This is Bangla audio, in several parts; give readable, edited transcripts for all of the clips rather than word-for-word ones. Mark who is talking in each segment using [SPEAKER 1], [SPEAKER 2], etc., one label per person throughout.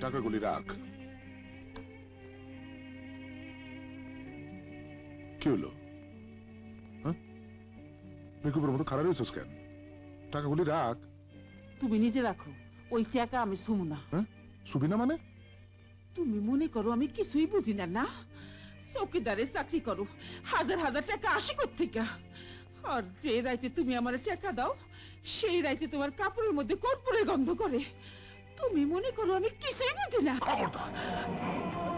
[SPEAKER 1] টাকাগুলি রাখ। কি হলো? বেকুবের মতো খারাপ হয়েছিস কেন? টাকাগুলি রাখ।
[SPEAKER 2] তুমি নিজে রাখো, ওই টাকা আমি শুমু না।
[SPEAKER 1] শুবি না মানে?
[SPEAKER 2] তুমি মনে করো আমি কিছুই বুঝি না? না, চৌকিদারের চাকরি করো, হাজার হাজার টাকা আসে কোত্থেকে? আর যে রাইতে তুমি আমার টাকা দাও, সেই রাইতে তোমার কাপড়ের মধ্যে কর্পূরের গন্ধ করে। তুমি মনে করো আমি কিছুই বুঝি না?
[SPEAKER 1] খবরদার,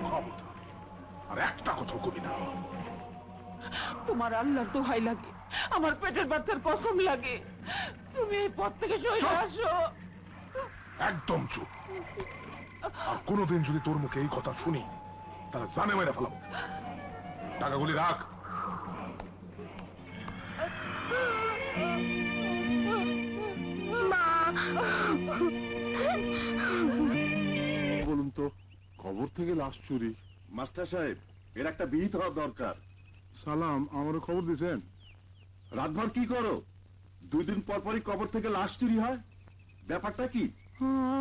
[SPEAKER 1] খবরদার, আর একটা কথা কবি না।
[SPEAKER 2] তোমার আল্লাহর দোহাই লাগে, আমার পেটের বাচ্চার কসম লাগে, তুমি এই পথ থেকে সরে আসো।
[SPEAKER 1] একদম চুপ। আর কোনোদিন যদি তোর মুখে এই কথা শুনি, তাহলে জানে মেরে ফেলাম। টাকাগুলি রাখ।
[SPEAKER 3] বলুন তো, কবর থেকে লাশ চুরি?
[SPEAKER 4] মাস্টার সাহেব, এর একটা বিহিত হওয়া দরকার।
[SPEAKER 3] সালাম, আমারও খবর দিয়েছেন?
[SPEAKER 4] রাতভর কি করো? 2 দিন পর পরই কবর থেকে লাশ চুরি হয়, ব্যাপারটা কি?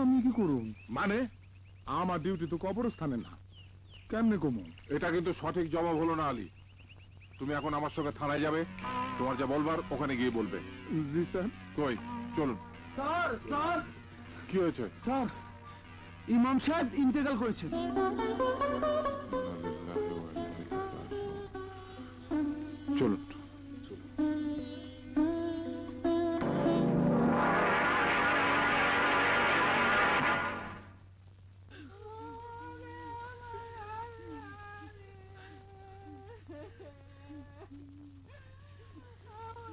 [SPEAKER 3] আমি কি করুন? মানে আমার ডিউটি তো কবরস্থানে না, কেমনে কমু?
[SPEAKER 1] এটা কিন্তু সঠিক জবাব হলো না আলী। তুমি এখন আমার সঙ্গে থানায় যাবে, তোমার যা বলবার ওখানে গিয়ে বলবে।
[SPEAKER 3] জি স্যার।
[SPEAKER 1] কই চলুন।
[SPEAKER 5] স্যার, স্যার,
[SPEAKER 1] কি হয়েছে?
[SPEAKER 5] স্যার, ইমাম সাহেব ইন্তেকাল করেছেন।
[SPEAKER 1] চলুন।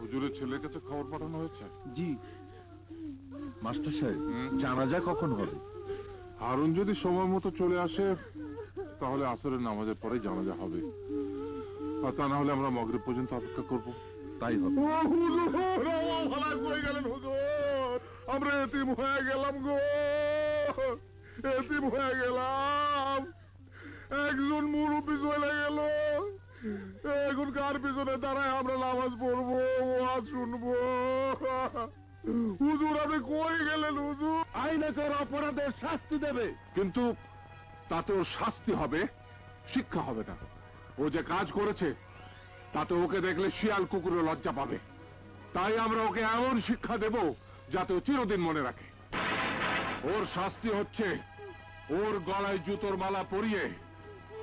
[SPEAKER 1] হুজুরের ছেলের কাছে খবর পাঠানো হয়েছে?
[SPEAKER 4] জি মাস্টার সাহেব, জানাজা কখন হবে?
[SPEAKER 1] হারুন যদি সময় মতো চলে আসে, তাহলে আসরের নামাজের পরে জানাজা হবে, আর তা না হলে আমরা মাগরিব পর্যন্ত অপেক্ষা করব।
[SPEAKER 4] তাই হবে।
[SPEAKER 1] আমরা এতিম হয়ে গেলাম গো, এতিম হয়ে গেলাম। একজন মুরব্বী চলে গেল, এখন কার পিছনে দাঁড়ায় আমরা নামাজ পড়বো, ওয়াজ শুনবো? হুজুর আপনি কই গেলেন হুজুর?
[SPEAKER 4] আইনাকার অপরাধের শাস্তি দেবে,
[SPEAKER 1] কিন্তু তাতে ওর শাস্তি হবে, শিক্ষা হবে না। ও যে কাজ করেছে তাতে ওকে দেখলে শিয়াল কুকুরে লজ্জা পাবে। তাই আমরা ওকে এমন শিক্ষা দেব যাতে ও চিরদিন মনে রাখে। ওর শাস্তি হচ্ছে ওর গলায় জুতোর মালা পরিয়ে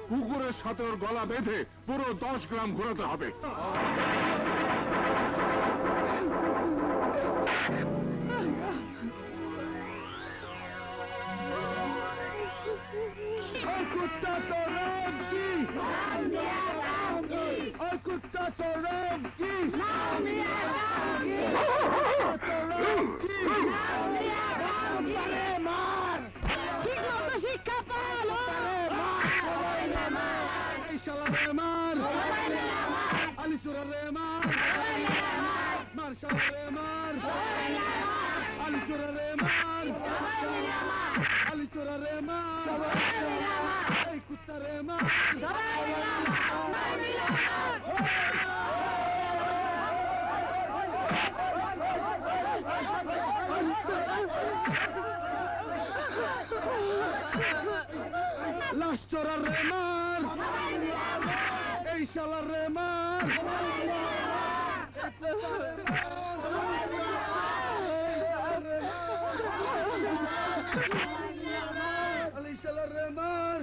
[SPEAKER 1] কুকুরের সাথে ওর গলা বেঁধে পুরো 10 গ্রাম ঘোরাতে হবে।
[SPEAKER 5] कुत्ता तो राम की, और कुत्ता तो राम की, मार ठीक मतो शिक्षा पालो, शाला मार अली सुरा रे मार, मार शाला रे मार अली सुरा रे मार, अली सुरा रे मार कुत्ता रे मार। लाश चोरा रे मार, এই শালা রে মার, এই শালা রে মার।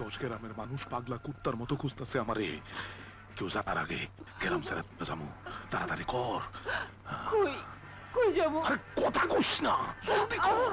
[SPEAKER 3] 10 গ্রামের মানুষ পাগলা কুত্তার মতো খুঁজতেছে আমারে। কেউ জানার আগে গ্রাম ছেড়ে যাবো, তাড়াতাড়ি কর।
[SPEAKER 2] কই কই যাব?
[SPEAKER 3] আরে কথা কইস না, জলদি কর।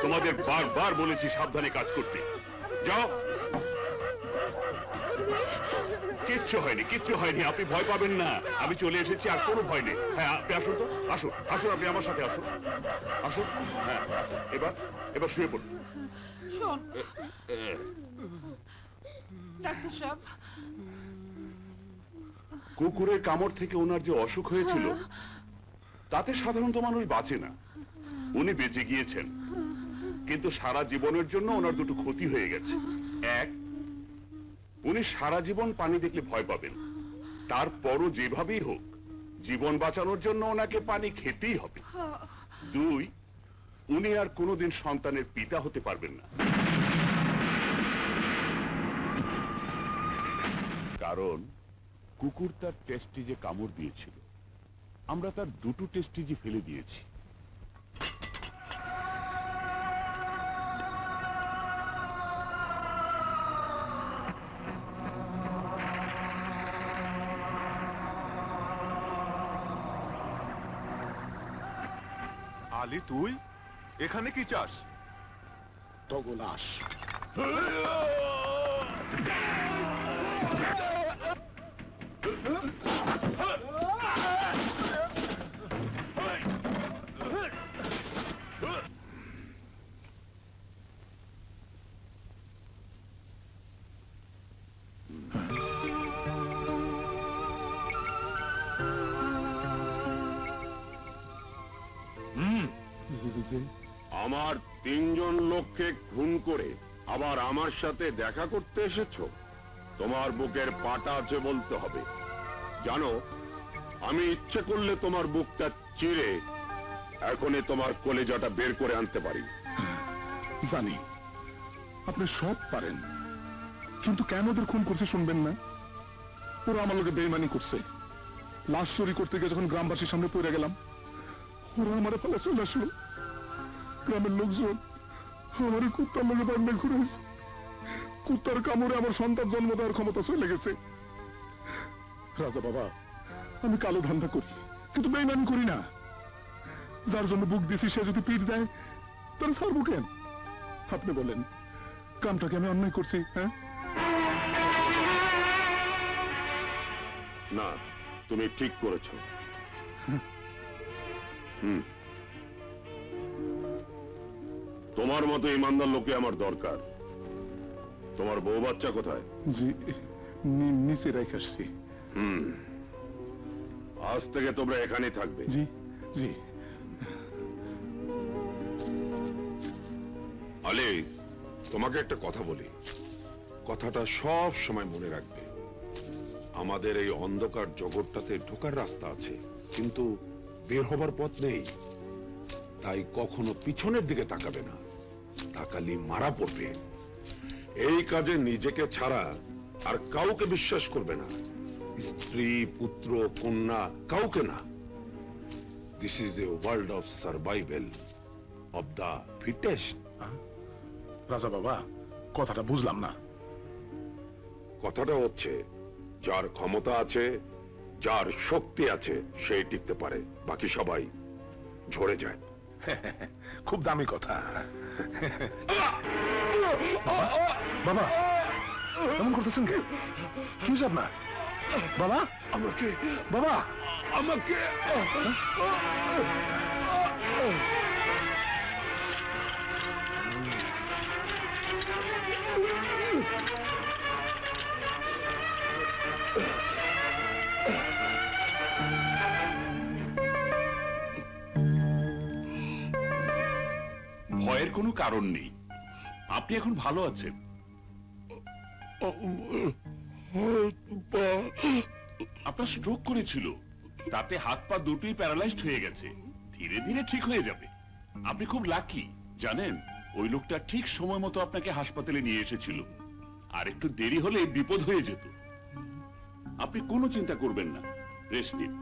[SPEAKER 4] তোমাদের বারবার বলেছি সাবধানে কাজ করতে। যাও। কিচ্ছু হয়নি, কিচ্ছু হয়নি, আপনি ভয় পাবেন না। আমি চলে এসেছি, আর কোনো ভয় নেই। হ্যাঁ, আপনি আসুন তো, আসুন আসুন, আপনি আমার সাথে আসুন, আসুন। হ্যাঁ, এবার এবার শুয়ে পড়ুন।
[SPEAKER 2] শোন ডাক্তার সাহেব,
[SPEAKER 4] কুকুরের কামড় থেকে ওনার যে অসুখ হয়েছিল তাতে সাধারণত মানুষ বাঁচে না। উনি বেঁচে গিয়েছেন, কিন্তু সারা জীবনের জন্য ওনার দুটো ক্ষতি হয়ে গেছে। এক, উনি সারা জীবন পানি দেখলে ভয় পাবেন, তারপরও যেভাবেই হোক জীবন বাঁচানোর জন্য ওনাকে পানি খেতেই হবে। দুই, উনি আর কোনোদিন সন্তানের পিতা হতে পারবেন না, কারণ কুকুর তার টেস্টিজে কামড় দিয়েছিল। আমরা তার দুটো টেস্টিজে ফেলে দিয়েছি।
[SPEAKER 3] আলী, তুই এখানে কি চাস? তগলাস।
[SPEAKER 1] আমার 3 জন লোককে খুন করে আবার আমার সাথে দেখা করতে এসেছো? তোমার বুকের পাটা আছে বলতে হবে। জানো, আমি ইচ্ছে করলে তোমার বুকটা চিরে এখনই তোমার কলেজাটা বের করে আনতে পারি।
[SPEAKER 3] জানি আপনি সব পারেন, কিন্তু কেন ওদের খুন করছে শুনবেন না? ওরা আমার লোকে বেইমানি করছে। লাশ চুরি করতে গিয়ে যখন গ্রামবাসীর সামনে পড়ে গেলাম, ওরা আমার ফেলে চলে আসলো। গ্রামের লোকজন আমার কুত্তার লোকে বাগনে ঘুরেছে। কুত্তার কামড়ে আমার সন্তান জন্ম দেওয়ার ক্ষমতা চলে গেছে। রাজা বাবা, আমি কালো ধান্দা করি, কিন্তু বেইমানি করি না। যার জন্য বুক দিছি সে যদি পিঠ দেয়, তাহলে ছাড়বো কেন? আপনি বলেন, কামটাকে আমি অন্যায় করছি? হ্যাঁ,
[SPEAKER 1] না, তুমি ঠিক করেছো। তোমার মতো ইমানদার লোকে আমার দরকার। তোমার বউ বাচ্চা কোথায়?
[SPEAKER 3] জি, নিচে রেখে আসছি।
[SPEAKER 1] আজ থেকে তোমরা এখানেই থাকবে।
[SPEAKER 3] জি জি।
[SPEAKER 1] আলী, তোমাকে একটা কথা বলি, কথাটা সব সময় মনে রাখবে। আমাদের এই অন্ধকার জগৎটাতে ঢোকার রাস্তা আছে, কিন্তু বের হবার পথ নেই। তাই কখনো পিছনের দিকে তাকাবে না, তাকালি মারা পড়বে। এই কাজে নিজেকে ছাড়া আর কাউকে বিশ্বাস করবে না, স্ত্রী, পুত্র, কন্যা, কাউকে না। This is a world of survival of the fittest.
[SPEAKER 3] রাজা বাবা, কথাটা বুঝলাম না।
[SPEAKER 1] কথাটা হচ্ছে, যার ক্ষমতা আছে, যার শক্তি আছে, সেই টিকতে পারে, বাকি সবাই ঝরে যায়।
[SPEAKER 3] খুব দামি কথা। বাবা, এমন করতেছেন কে? কি হয়েছে আপনার? বাবা,
[SPEAKER 1] আমাকে
[SPEAKER 3] বাবা,
[SPEAKER 1] আমাকে
[SPEAKER 4] ভয়ের কোনো কারণ নেই, আপনি এখন ভালো আছেন। আপনার স্ট্রোক করেছিল, তাতে হাত পা দুটোই প্যারালাইজড হয়ে গেছে, ধীরে ধীরে ঠিক হয়ে যাবে। আপনি খুব লাকি জানেন, ওই লোকটা ঠিক সময় মতো আপনাকে হাসপাতালে নিয়ে এসেছিল, আর একটু দেরি হলে বিপদ হয়ে যেত। আপনি কোনো চিন্তা করবেন না, রেস্ট নিন।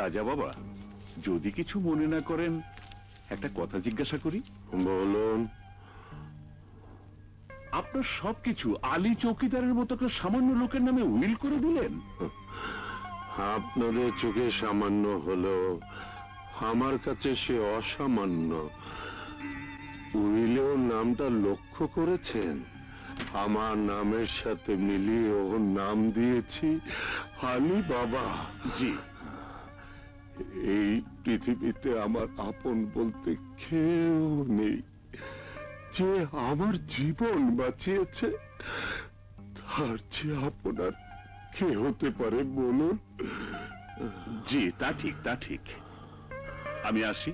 [SPEAKER 4] রাজা বাবা, যদি কিছু মনে না করেন একটা কথা জিজ্ঞাসা করি।
[SPEAKER 1] বলুন।
[SPEAKER 4] আপনার সবকিছু আলী চৌকিদারের মতো একটা সামান্য লোকের নামে উইল করে দিলেন?
[SPEAKER 1] আপনাদের চোখে সামান্য হলেও আমার কাছে সে অসামান্য। উইলেও নামটা লক্ষ্য করেছেন? আমার নামের সাথে মিলিয়ে ওর নাম দিয়েছি আলী বাবা।
[SPEAKER 4] জি।
[SPEAKER 1] এই পৃথিবীতে আমার আপন বলতে কেউ নেই। যে আমার জীবন বাঁচিয়েছে তার চেয়ে আপনার কে হতে পারে বলুন?
[SPEAKER 4] জি, তা ঠিক, তা ঠিক। আমি আসি।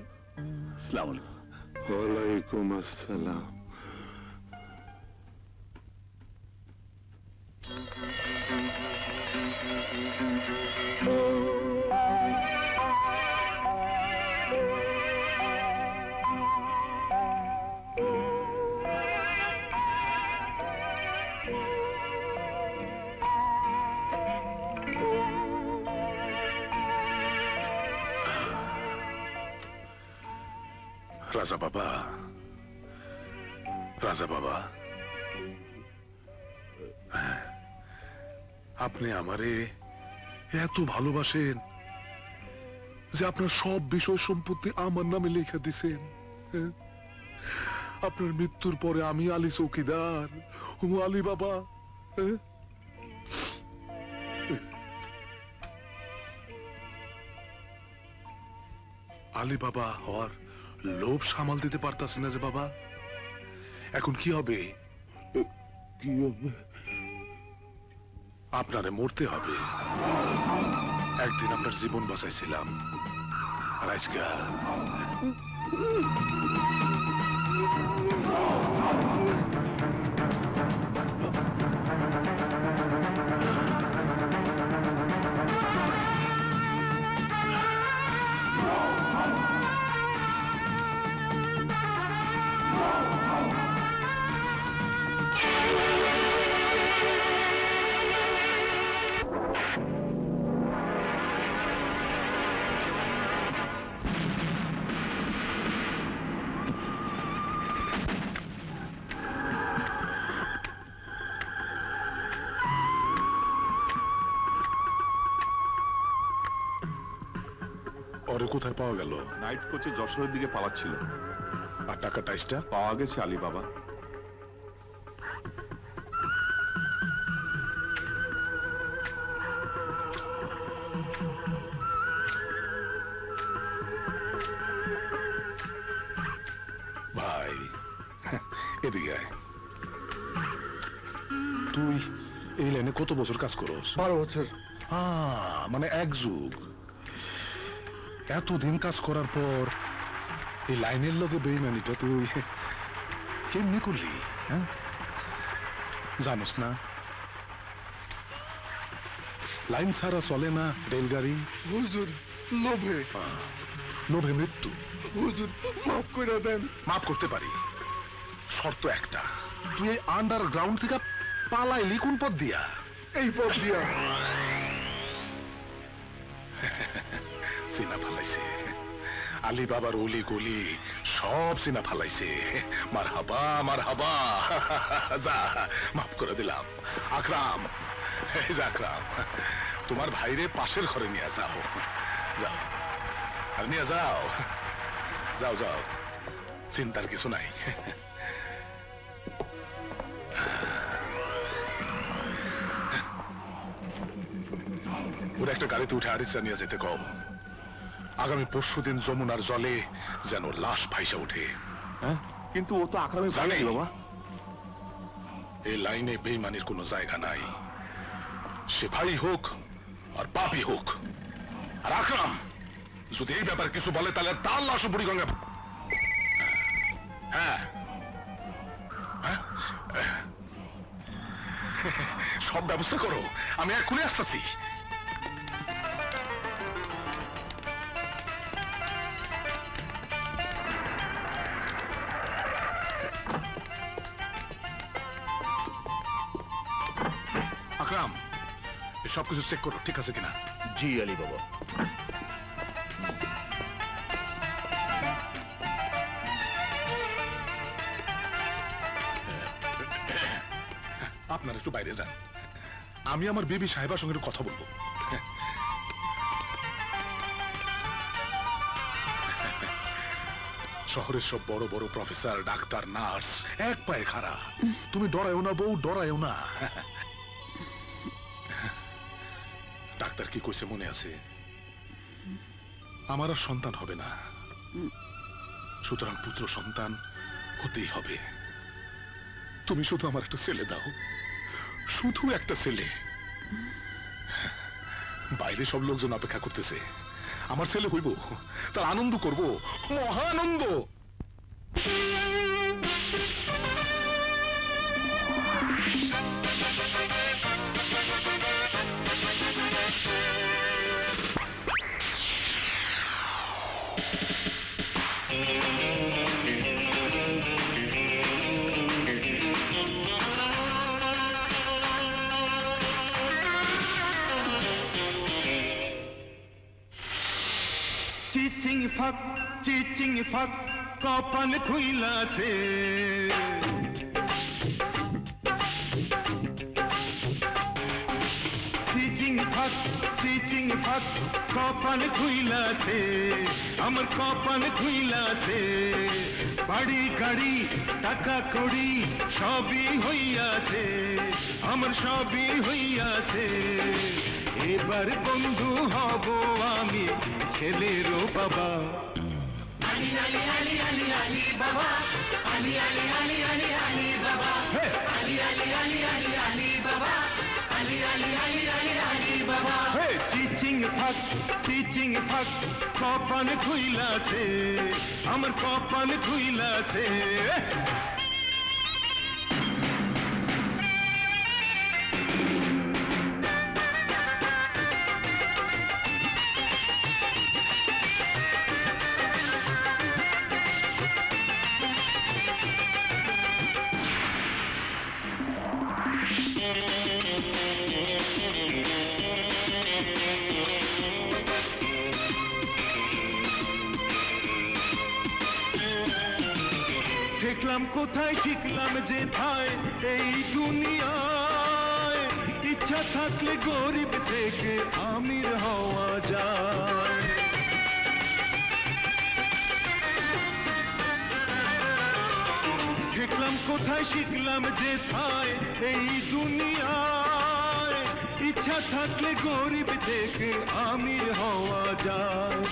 [SPEAKER 4] আসসালামু আলাইকুম।
[SPEAKER 1] ওয়ালাইকুম আসসালাম।
[SPEAKER 3] রাজা বাবা, রাজা বাবা, আপনি আমারে এত ভালোবাসেন যে আপনার সব বিষয় সম্পত্তি আমার নামে লেখা দিছেন। আপনার মৃত্যুর পরে আমি আলী চৌকিদার, হুমু আলী বাবা। আলী বাবা হওয়ার লোভ সামাল দিতে পারতাছি না যে বাবা। এখন কি হবে?
[SPEAKER 1] কি হবে?
[SPEAKER 3] আপনারে মরতে হবে। একদিন আপনার জীবন বাঁচাইছিলাম, আর আজকে ওরে কোথায় পাওয়া গেল?
[SPEAKER 4] নাইট কোচে যশোরের দিকে পালাচ্ছিল।
[SPEAKER 3] আর টাকা টাইসটা
[SPEAKER 4] পাওয়া গেছে আলী বাবা।
[SPEAKER 3] ভাই, এদিকে আয়। তুই এই লাইনে কত বছর কাজ করস?
[SPEAKER 5] 12 বছর।
[SPEAKER 3] মানে এক যুগ। এতদিন কাজ করার পর এই লাইনের লগে বেইমানিটা তুই কেমনি করলি? হ্যাঁ, জানোস না লাইন ছাড়া চলে না রেলগাড়ি।
[SPEAKER 5] হুজুর, লোভে।
[SPEAKER 3] লোভে মৃত্যু।
[SPEAKER 5] হুজুর, মাফ করে দেন।
[SPEAKER 3] মাফ করতে পারি, শর্ত একটা, তুই এই আন্ডারগ্রাউন্ড থেকে পালাইলি কোন পথ দিয়া?
[SPEAKER 5] এই পথ দিয়া।
[SPEAKER 3] চিনা ফালাইছে আলী বাবার অলি গলি সব চিনা ফালাইছে। মার হাবা, মার হাবা। যা, মাফ করে দিলাম। আকরাম, এই যে আকরাম, তোমার ভাইরে পাশের ঘরে নিয়ে যাও। যাও, আর নিয়ে যাও। যাও যাও, চিন্তার কিছু নাই। ওর একটা গাড়িতে উঠে আরিসা নিয়ে যেতে কও। আগামী পরশুদিন যমুনার জলে যেন লাশ ভাইসা ওঠে।
[SPEAKER 4] হ্যাঁ, কিন্তু ও তো আকরামের ভাই
[SPEAKER 3] জানি।
[SPEAKER 4] বাবা।
[SPEAKER 3] এই লাইনে বেইমানির কোনো জায়গা নাই। সে ভাই হোক আর পাপই হোক। আর আকরাম যদি এই ব্যাপারে কিছু বলে তাহলে তার লাশও বুড়িগঙ্গা। হ্যাঁ, সব ব্যবস্থা করো, আমি এক্ষুনি আসতেছি। আকরাম, সবকিছু চেক করো, ঠিক আছে কিনা?
[SPEAKER 5] জি আলী বাবা।
[SPEAKER 3] আপনারা একটু বাইরে যান, আমি আমার বেবি সাহেবার সঙ্গে একটু কথা বলবো। শহরের সব বড় বড় প্রফেসর, ডাক্তার, নার্স এক পায়ে খাড়া। তুমি ডরায়ও না বউ, ডরায়ও না। ডাক্তার কি কইছে মনে আছে? আমার আর সন্তান হবে না, সুতরাং পুত্র সন্তান হতেই হবে। তুমি শুধু আমার একটা ছেলে দাও, শুধু একটা ছেলে। বাইরে সব লোকজন অপেক্ষা করতেছে, আমার ছেলে হইব, তার আনন্দ করব, মহানন্দ।
[SPEAKER 5] চিচিং ফাক কপাল খুইলাছে, চিচিং ফাক কপাল খুইলাছে, আমার কপাল খুইলাছে। বাড়ি গাড়ি টাকা কড়ি সবই হইয়াছে, আমার সবই হইয়াছে। এবার বন্ধু হব আমি ছেলেরও বাবা। আলি আলি আলি আলি আলি বাবা, আলি আলি আলি আলি আলি বাবা, আলি আলি আলি আলি আলি বাবা, আলি আলি আলি আলি আলি বাবা। চিচিং ফাক কপাল খুইলাছে, আমার কপাল খুইলাছে। দেখলাম কোথায় শিখলাম যে ঠায় এই দুনিয়ায়, ইচ্ছা থাকলে গরিব থেকে আমির হওয়া যায়। দেখলাম কোথায় শিখলাম যে ঠায় এই দুনিয়ায়, ইচ্ছা থাকলে গরিব থেকে আমির হওয়া যায়।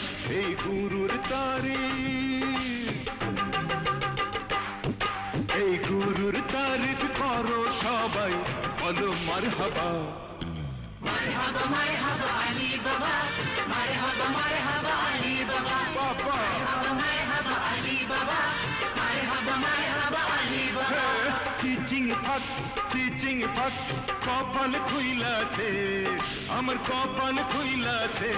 [SPEAKER 5] এই গুরুর তারিফ করো সবাই, বলো মারহাবা। মারহাবা মারহাবা আলী বাবা, মারহাবা মারহাবা আলী বাবা, বাবা মারহাবা আলী বাবা, মারহাবা মারহাবা আলী বাবা। চিচিং ফাক কপাল খুইলাছে, আমার কপাল খুইলাছে।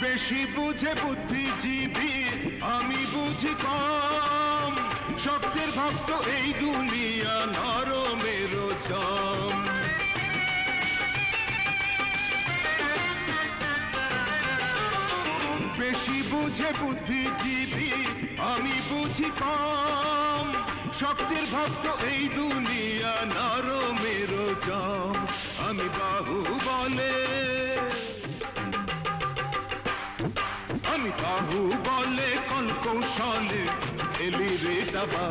[SPEAKER 5] বেশি বুঝে বুদ্ধিজীবী, আমি বুঝি কম। শক্তের ভক্ত এই দুনিয়া নরমের জম। বেশি বুঝে বুদ্ধিজীবী, আমি বুঝি কম। শক্তের ভক্ত এই দুনিয়া নরমের জম। আমি বাহু বলে আমি বাহু বলে কল কৌশলে এলি রে দাবা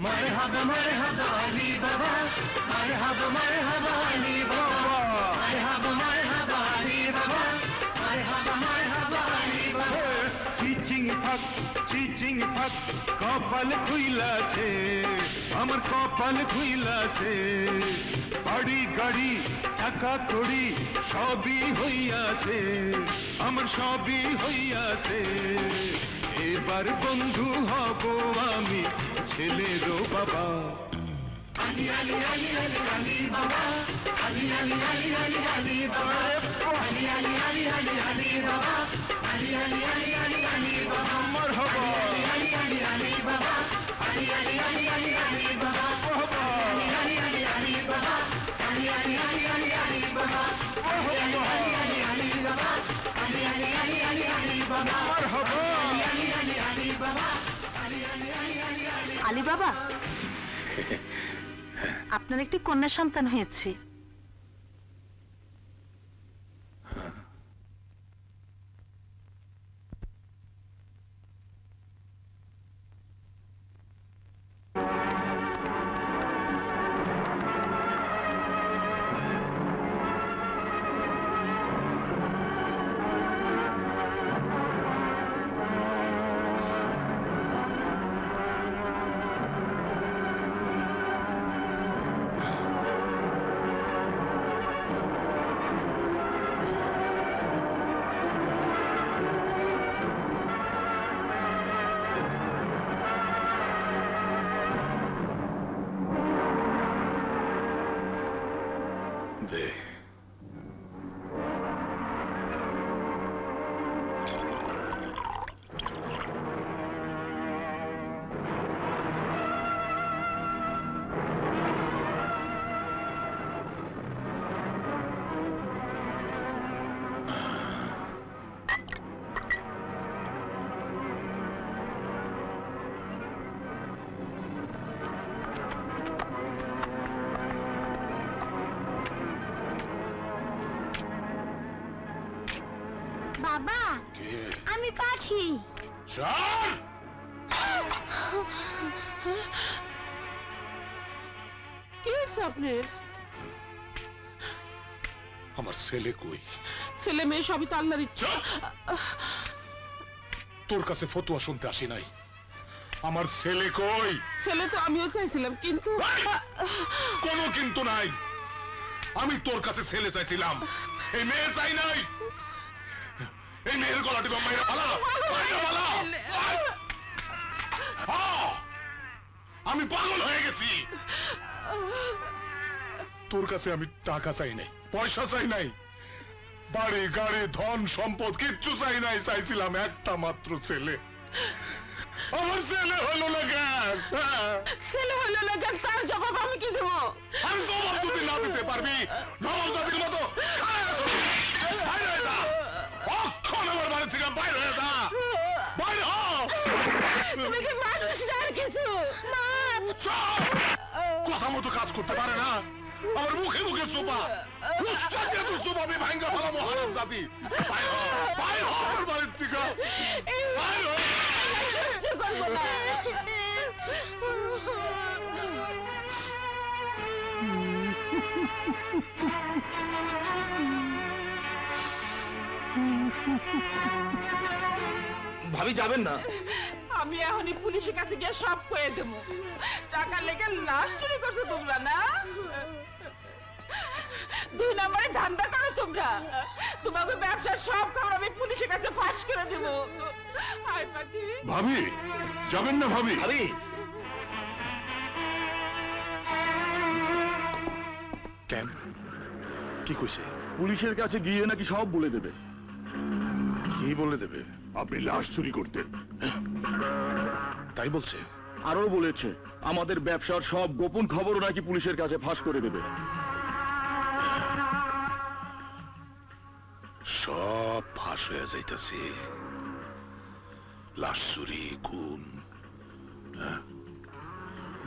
[SPEAKER 5] মারহাবা আলী বাবা মারহাবা আলী বাবা মারহাবা আলী বাবা মারহাবা আলী বাবা চিচিং থাক কপাল খুইলাছে আমার কপাল খুইলাছে বাড়ি গাড়ি টাকা কড়ি সবই হইয়াছে আমার সবই হইয়াছে এবার বন্ধু হব আমি ছেলেরও বাবা আলি আলি আলি আলি আলি বাবা আলি আলি আলি আলি আলি বাবা আলি আলি আলি আলি আলি বাবা আলি আলি আলি আলি আলি বাবা মারহাবা আলি আলি আলি বাবা আলি আলি আলি আলি আলি বাবা আলি আলি আলি আলি বাবা আলি আলি আলি আলি আলি বাবা আলি আলি আলি আলি বাবা আলি আলি আলি আলি আলি বাবা মারহাবা আলি আলি আলি বাবা আলি আলি আলি আলি আলি
[SPEAKER 6] আলী বাবা, আপনার একটি কন্যা সন্তান হয়েছে।
[SPEAKER 3] দে
[SPEAKER 7] বাবা আমি পাখি
[SPEAKER 3] চল
[SPEAKER 2] কি স্বপ্নের?
[SPEAKER 3] আমার ছেলে কই?
[SPEAKER 2] ছেলে মেয়ে সবই তো আল্লাহর ইচ্ছা।
[SPEAKER 3] তোর কাছে ফতুয়া শুনতে আসি নাই। আমার ছেলে কই?
[SPEAKER 2] ছেলে তো আমিও চাইছিলাম, কিন্তু
[SPEAKER 3] কোনো কিন্তু নাই। আমি তোর কাছে ছেলে চাইছিলাম, এই মেয়ে চাই নাই। এই মেয়ের গলাটি মাইরা ফালা, মাইরা ফালা। আমি পাগল হয়ে গেছি। তোর কাছে আমি টাকা চাই নাই, পয়সা চাই নাই, বাড়ি গাড়ি ধন সম্পদ কিচ্ছু চাই নাই। চাইছিলাম একটা মাত্র ছেলে। আমার ছেলে হলো না কেন?
[SPEAKER 2] ছেলে হলো না কেন তার জবাব আমি কি দেবো?
[SPEAKER 3] আমি জবাব যদি না দিতে পারবি, নবাব জাতির মতো বাইরে হয়ে যা। অক্ষণ আমার বাড়ি থেকে বাইরে হয়ে যা। বাইরে হ।
[SPEAKER 2] তুমি কি মানুষ না আর কিছু?
[SPEAKER 3] কথা মতো কাজ করতে পারে না, আমার মুখে মুখে চোপা। উস্তা দিয়ে তো চোপাবি ভাঙ্গা ফেলা মহারাজ জাতি। বাইরে হ, বাইরে হ আমার বাড়ির থেকে। বাইরে হ।
[SPEAKER 2] সহ্য করবো না।
[SPEAKER 5] ভাবি যাবেন না?
[SPEAKER 2] আমি এখনই পুলিশের কাছে গিয়ে সব কয়ে দেবো। টাকা লেগে লাশ চুরি করছো তোমরা না? 2 নম্বরে ধান্দা করো তোমরা। তোমাকে ব্যবসার সব খবর আমি পুলিশের কাছে ফাঁস করে দেবো। আয় পাখি।
[SPEAKER 1] ভাবি যাবেন না ভাবি?
[SPEAKER 5] ভাবি
[SPEAKER 3] কেন? কি কইছে?
[SPEAKER 1] পুলিশের কাছে গিয়ে নাকি সব বলে দেবে।
[SPEAKER 3] কি বলে দেবে?
[SPEAKER 1] আপনি লাশ চুরি করতেন।
[SPEAKER 3] তাই বলছে?
[SPEAKER 1] আরো বলেছে আমাদের ব্যবসার সব গোপন খবরও নাকি পুলিশের কাছে ফাঁস করে দেবে।
[SPEAKER 3] সব ফাঁস হয়ে যাইতেছে। লাশ চুরি, খুন,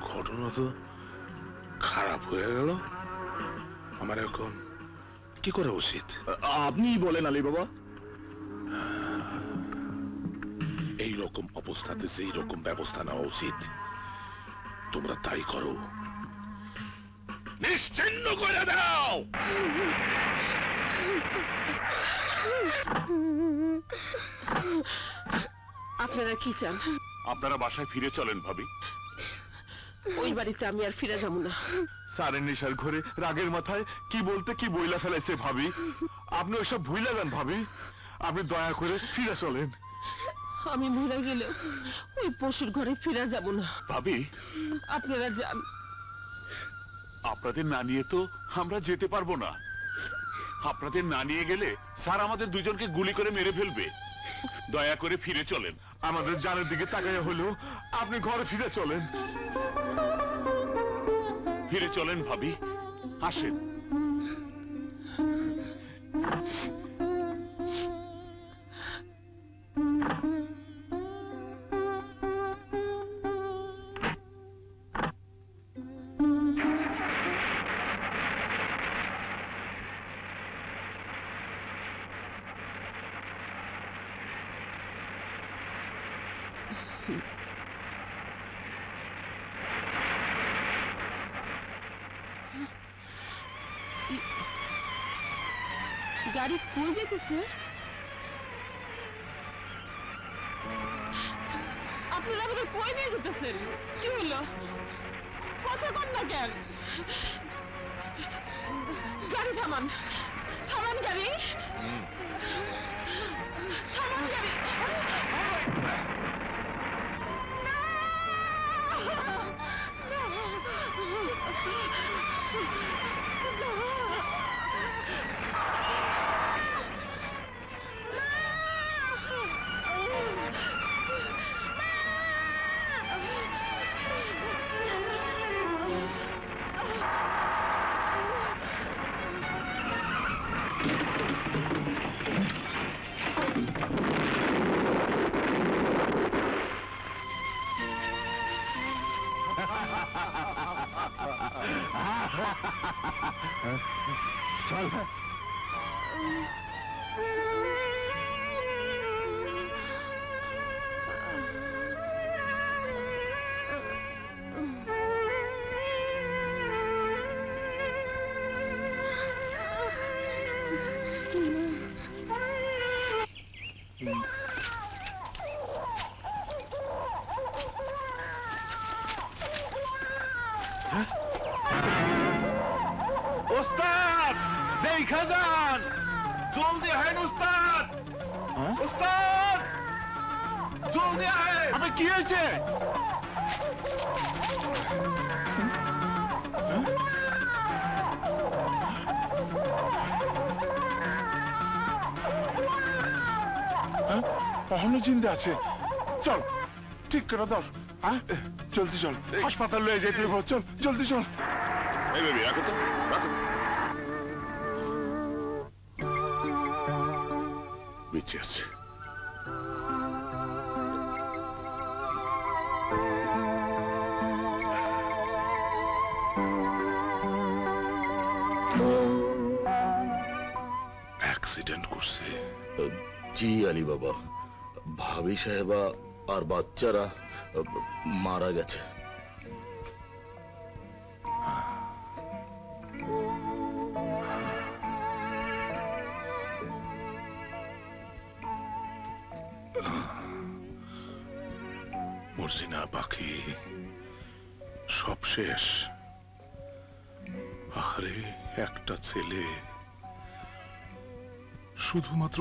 [SPEAKER 3] ঘটনা তো খারাপ হয়ে গেল। আমার এখন কি করা উচিত?
[SPEAKER 1] আপনিই বলেন আলী বাবা।
[SPEAKER 3] রকম অবস্থাতে যেই রকম ব্যবস্থা নেওয়া উচিত তোমরা তাই করো, নিশ্চিহ্ন করে দাও।
[SPEAKER 2] আপনারা কি চান?
[SPEAKER 4] আপনারা বাসায় ফিরে চলেন ভাবি।
[SPEAKER 2] ওই বাড়িতে আমি আর ফিরে যাবো না।
[SPEAKER 3] সারের নেশার ঘরে রাগের মাথায় কি বলতে কি বইলা ফেলাইছে ভাবি। আপনি ওইসব ভুইলা যান ভাবি, আপনি দয়া করে ফিরে চলেন।
[SPEAKER 2] আমি মরে গেলে ওই পশুর ঘরে ফিরে যাব না।
[SPEAKER 4] ভাবি,
[SPEAKER 2] আপনারা যান।
[SPEAKER 4] আপনাদের না নিয়ে তো আমরা যেতে পারবো না। আপনাদের না নিয়ে গেলে স্যার আমাদের দুজনকে গুলি করে মেরে ফেলবে। দয়া করে ফিরে চলেন।
[SPEAKER 3] আমাদের জানের দিকে তাকাইয়া হলেও আপনি ঘরে ফিরে চলেন।
[SPEAKER 4] ফিরে চলেন ভাবি, আসেন।
[SPEAKER 2] গাড়ি কই যেতেছে? আপনারা আমাকে কই নিয়ে যেতেছেন? কি হলো? কথা কন না কেন? গাড়ি থামান, থামান গাড়ি, থামান গাড়ি।
[SPEAKER 5] ওস্তাদ দেখা যান, জলদি আহেন ওস্তাদ। ওস্তাদ জলদি আহেন।
[SPEAKER 3] আবে কি হয়েছে? এখনো জিন্দা আছে। চল ঠিক করে ধর। হ্যাঁ জলদি চল, হাসপাতাল লয়ে যেতে হবে। চল জলদি চল।
[SPEAKER 4] এই বেবি, রাখো তো, রাখো। বেঁচে আছে।
[SPEAKER 3] অ্যাক্সিডেন্ট করছে।
[SPEAKER 8] জি আলী বাবা, ভাবি সাহেবা আর বাচ্চারা মারা গেছে।
[SPEAKER 3] মর্জিনা বাকি সব শেষ। আরে একটা ছেলে, শুধুমাত্র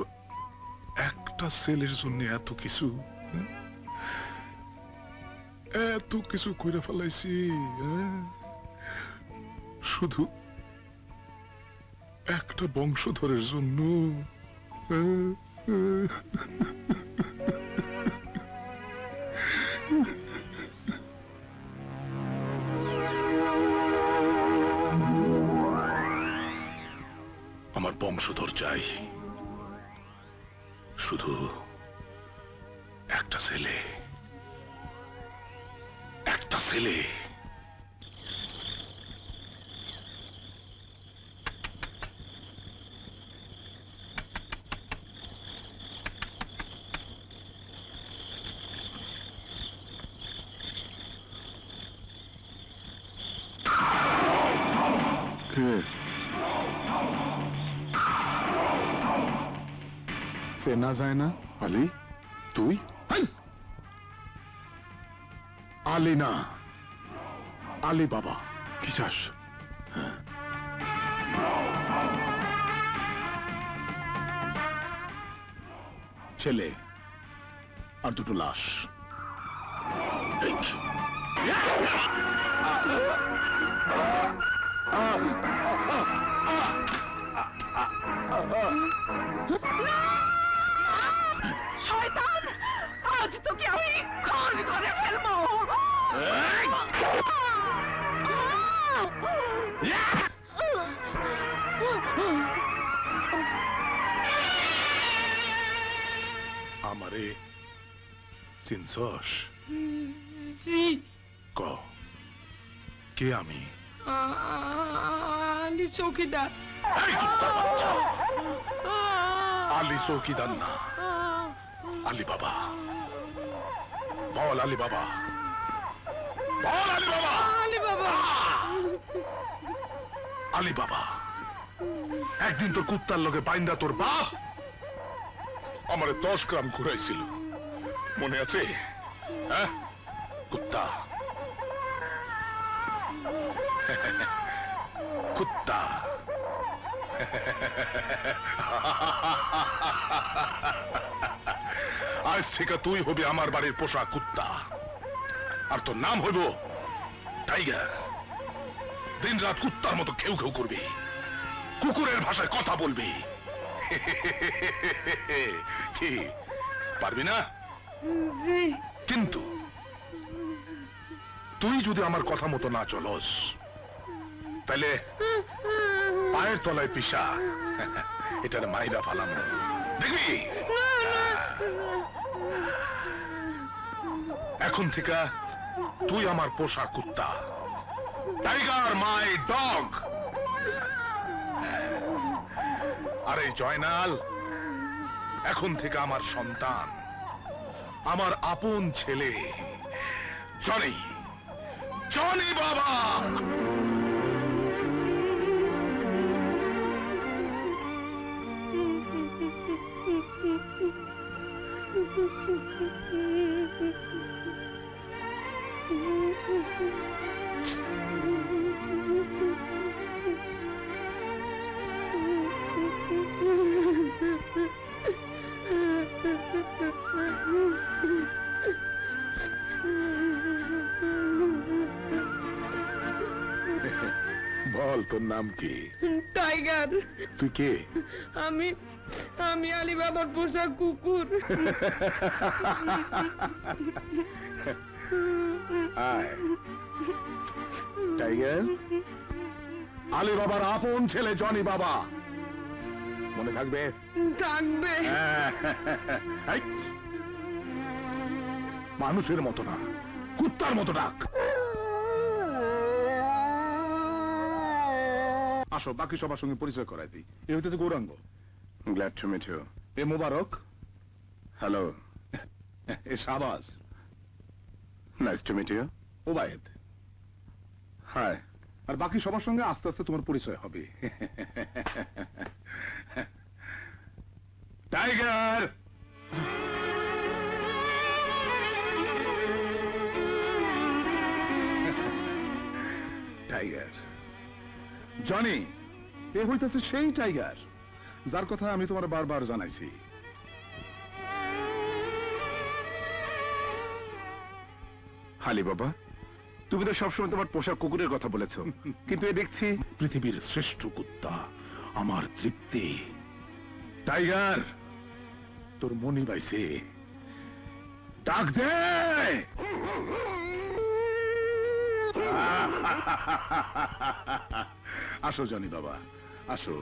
[SPEAKER 3] একটা ছেলের জন্য এত কিছু, এত কিছু করে ফেলাইছি। শুধু একটা বংশধরের জন্য। আমার বংশধর চাই, শুধু একটা ছেলে, একটা ছেলে। চেনা যায় না?
[SPEAKER 1] আলী, তুই?
[SPEAKER 3] হাই! আলী না, আলী বাবা।
[SPEAKER 1] কি চাস?
[SPEAKER 3] ছেলে আর দুটো লাশ। এই,
[SPEAKER 2] শয়তান, আজ তোকে আমি খুন করে ফেলবো।
[SPEAKER 3] আমারে চিনছস?
[SPEAKER 2] জি,
[SPEAKER 3] ক কে আমি?
[SPEAKER 2] আলী চৌকিদার।
[SPEAKER 3] এই কুত্তার বাচ্চা! আলী চৌকিদার না, আলী বাবা। বল আলী বাবা, বল আলী বাবা।
[SPEAKER 2] আলী বাবা,
[SPEAKER 3] আলী বাবা, একদিন তোর কুত্তার লগে বাইন্দা তোর বাপ আমারে 10 গ্রাম ঘুরাইছিল, মনে আছে? হ্যাঁ কুত্তা, কুত্তা। আজ থেকে তুই হবি আমার বাড়ির পোষা কুত্তা, আর তোর নাম হইব টাইগার। দিন রাত কুত্তার মতো খেউ খেউ করবি, কুকুরের ভাষায় কথা বলবি। কি পারবি না? কিন্তু তুই যদি আমার কথা মতো না চলস, তাহলে পায়ের তলায় পিসা এটার মাইরা ফালাম, দেখবি? এখন থেকে তুই আমার পোষা কুত্তা, টাইগার মাই ডগ। আর এই জয়নাল এখন থেকে আমার সন্তান, আমার আপন ছেলে, জনি, জনি বাবা। বল তোর নাম কি?
[SPEAKER 2] টাইগার।
[SPEAKER 3] তুই কে?
[SPEAKER 2] আমি আমি আলী বাবার পোষা কুকুর।
[SPEAKER 3] আয় টাইগার, আলী বাবার আপন ছেলে জনি বাবা, মনে থাকবে?
[SPEAKER 2] থাকবে।
[SPEAKER 3] এই, মানুষের মতো না, কুত্তার মতো ডাক। আসো, বাকি সবার সঙ্গে পরিচয় করাই দিই। এ হইতেছে Gauranga.
[SPEAKER 1] Glad to meet you.
[SPEAKER 3] A Mobarak.
[SPEAKER 1] Hello.
[SPEAKER 3] A Shahbaz.
[SPEAKER 1] Nice to meet you.
[SPEAKER 3] Obaid.
[SPEAKER 1] Hi.
[SPEAKER 3] আর বাকি সবার সঙ্গে আস্তে আস্তে তোমার পরিচয় হবে। টাইগার, টাইগার, জনি, এ হইতেছে সেই টাইগার যার কথা আমি তোমার বারবার জানাইছি।
[SPEAKER 1] হালি বাবা, তুমি তো সবসময় তোমার পোষা কুকুরের কথা বলেছ, কিন্তু এ দেখছি
[SPEAKER 3] পৃথিবীর শ্রেষ্ঠ কুত্তা, আমার তৃপ্তি। টাইগার, তোর মনি বাইছে, ডাক দে। আসো জনি বাবা, আসো।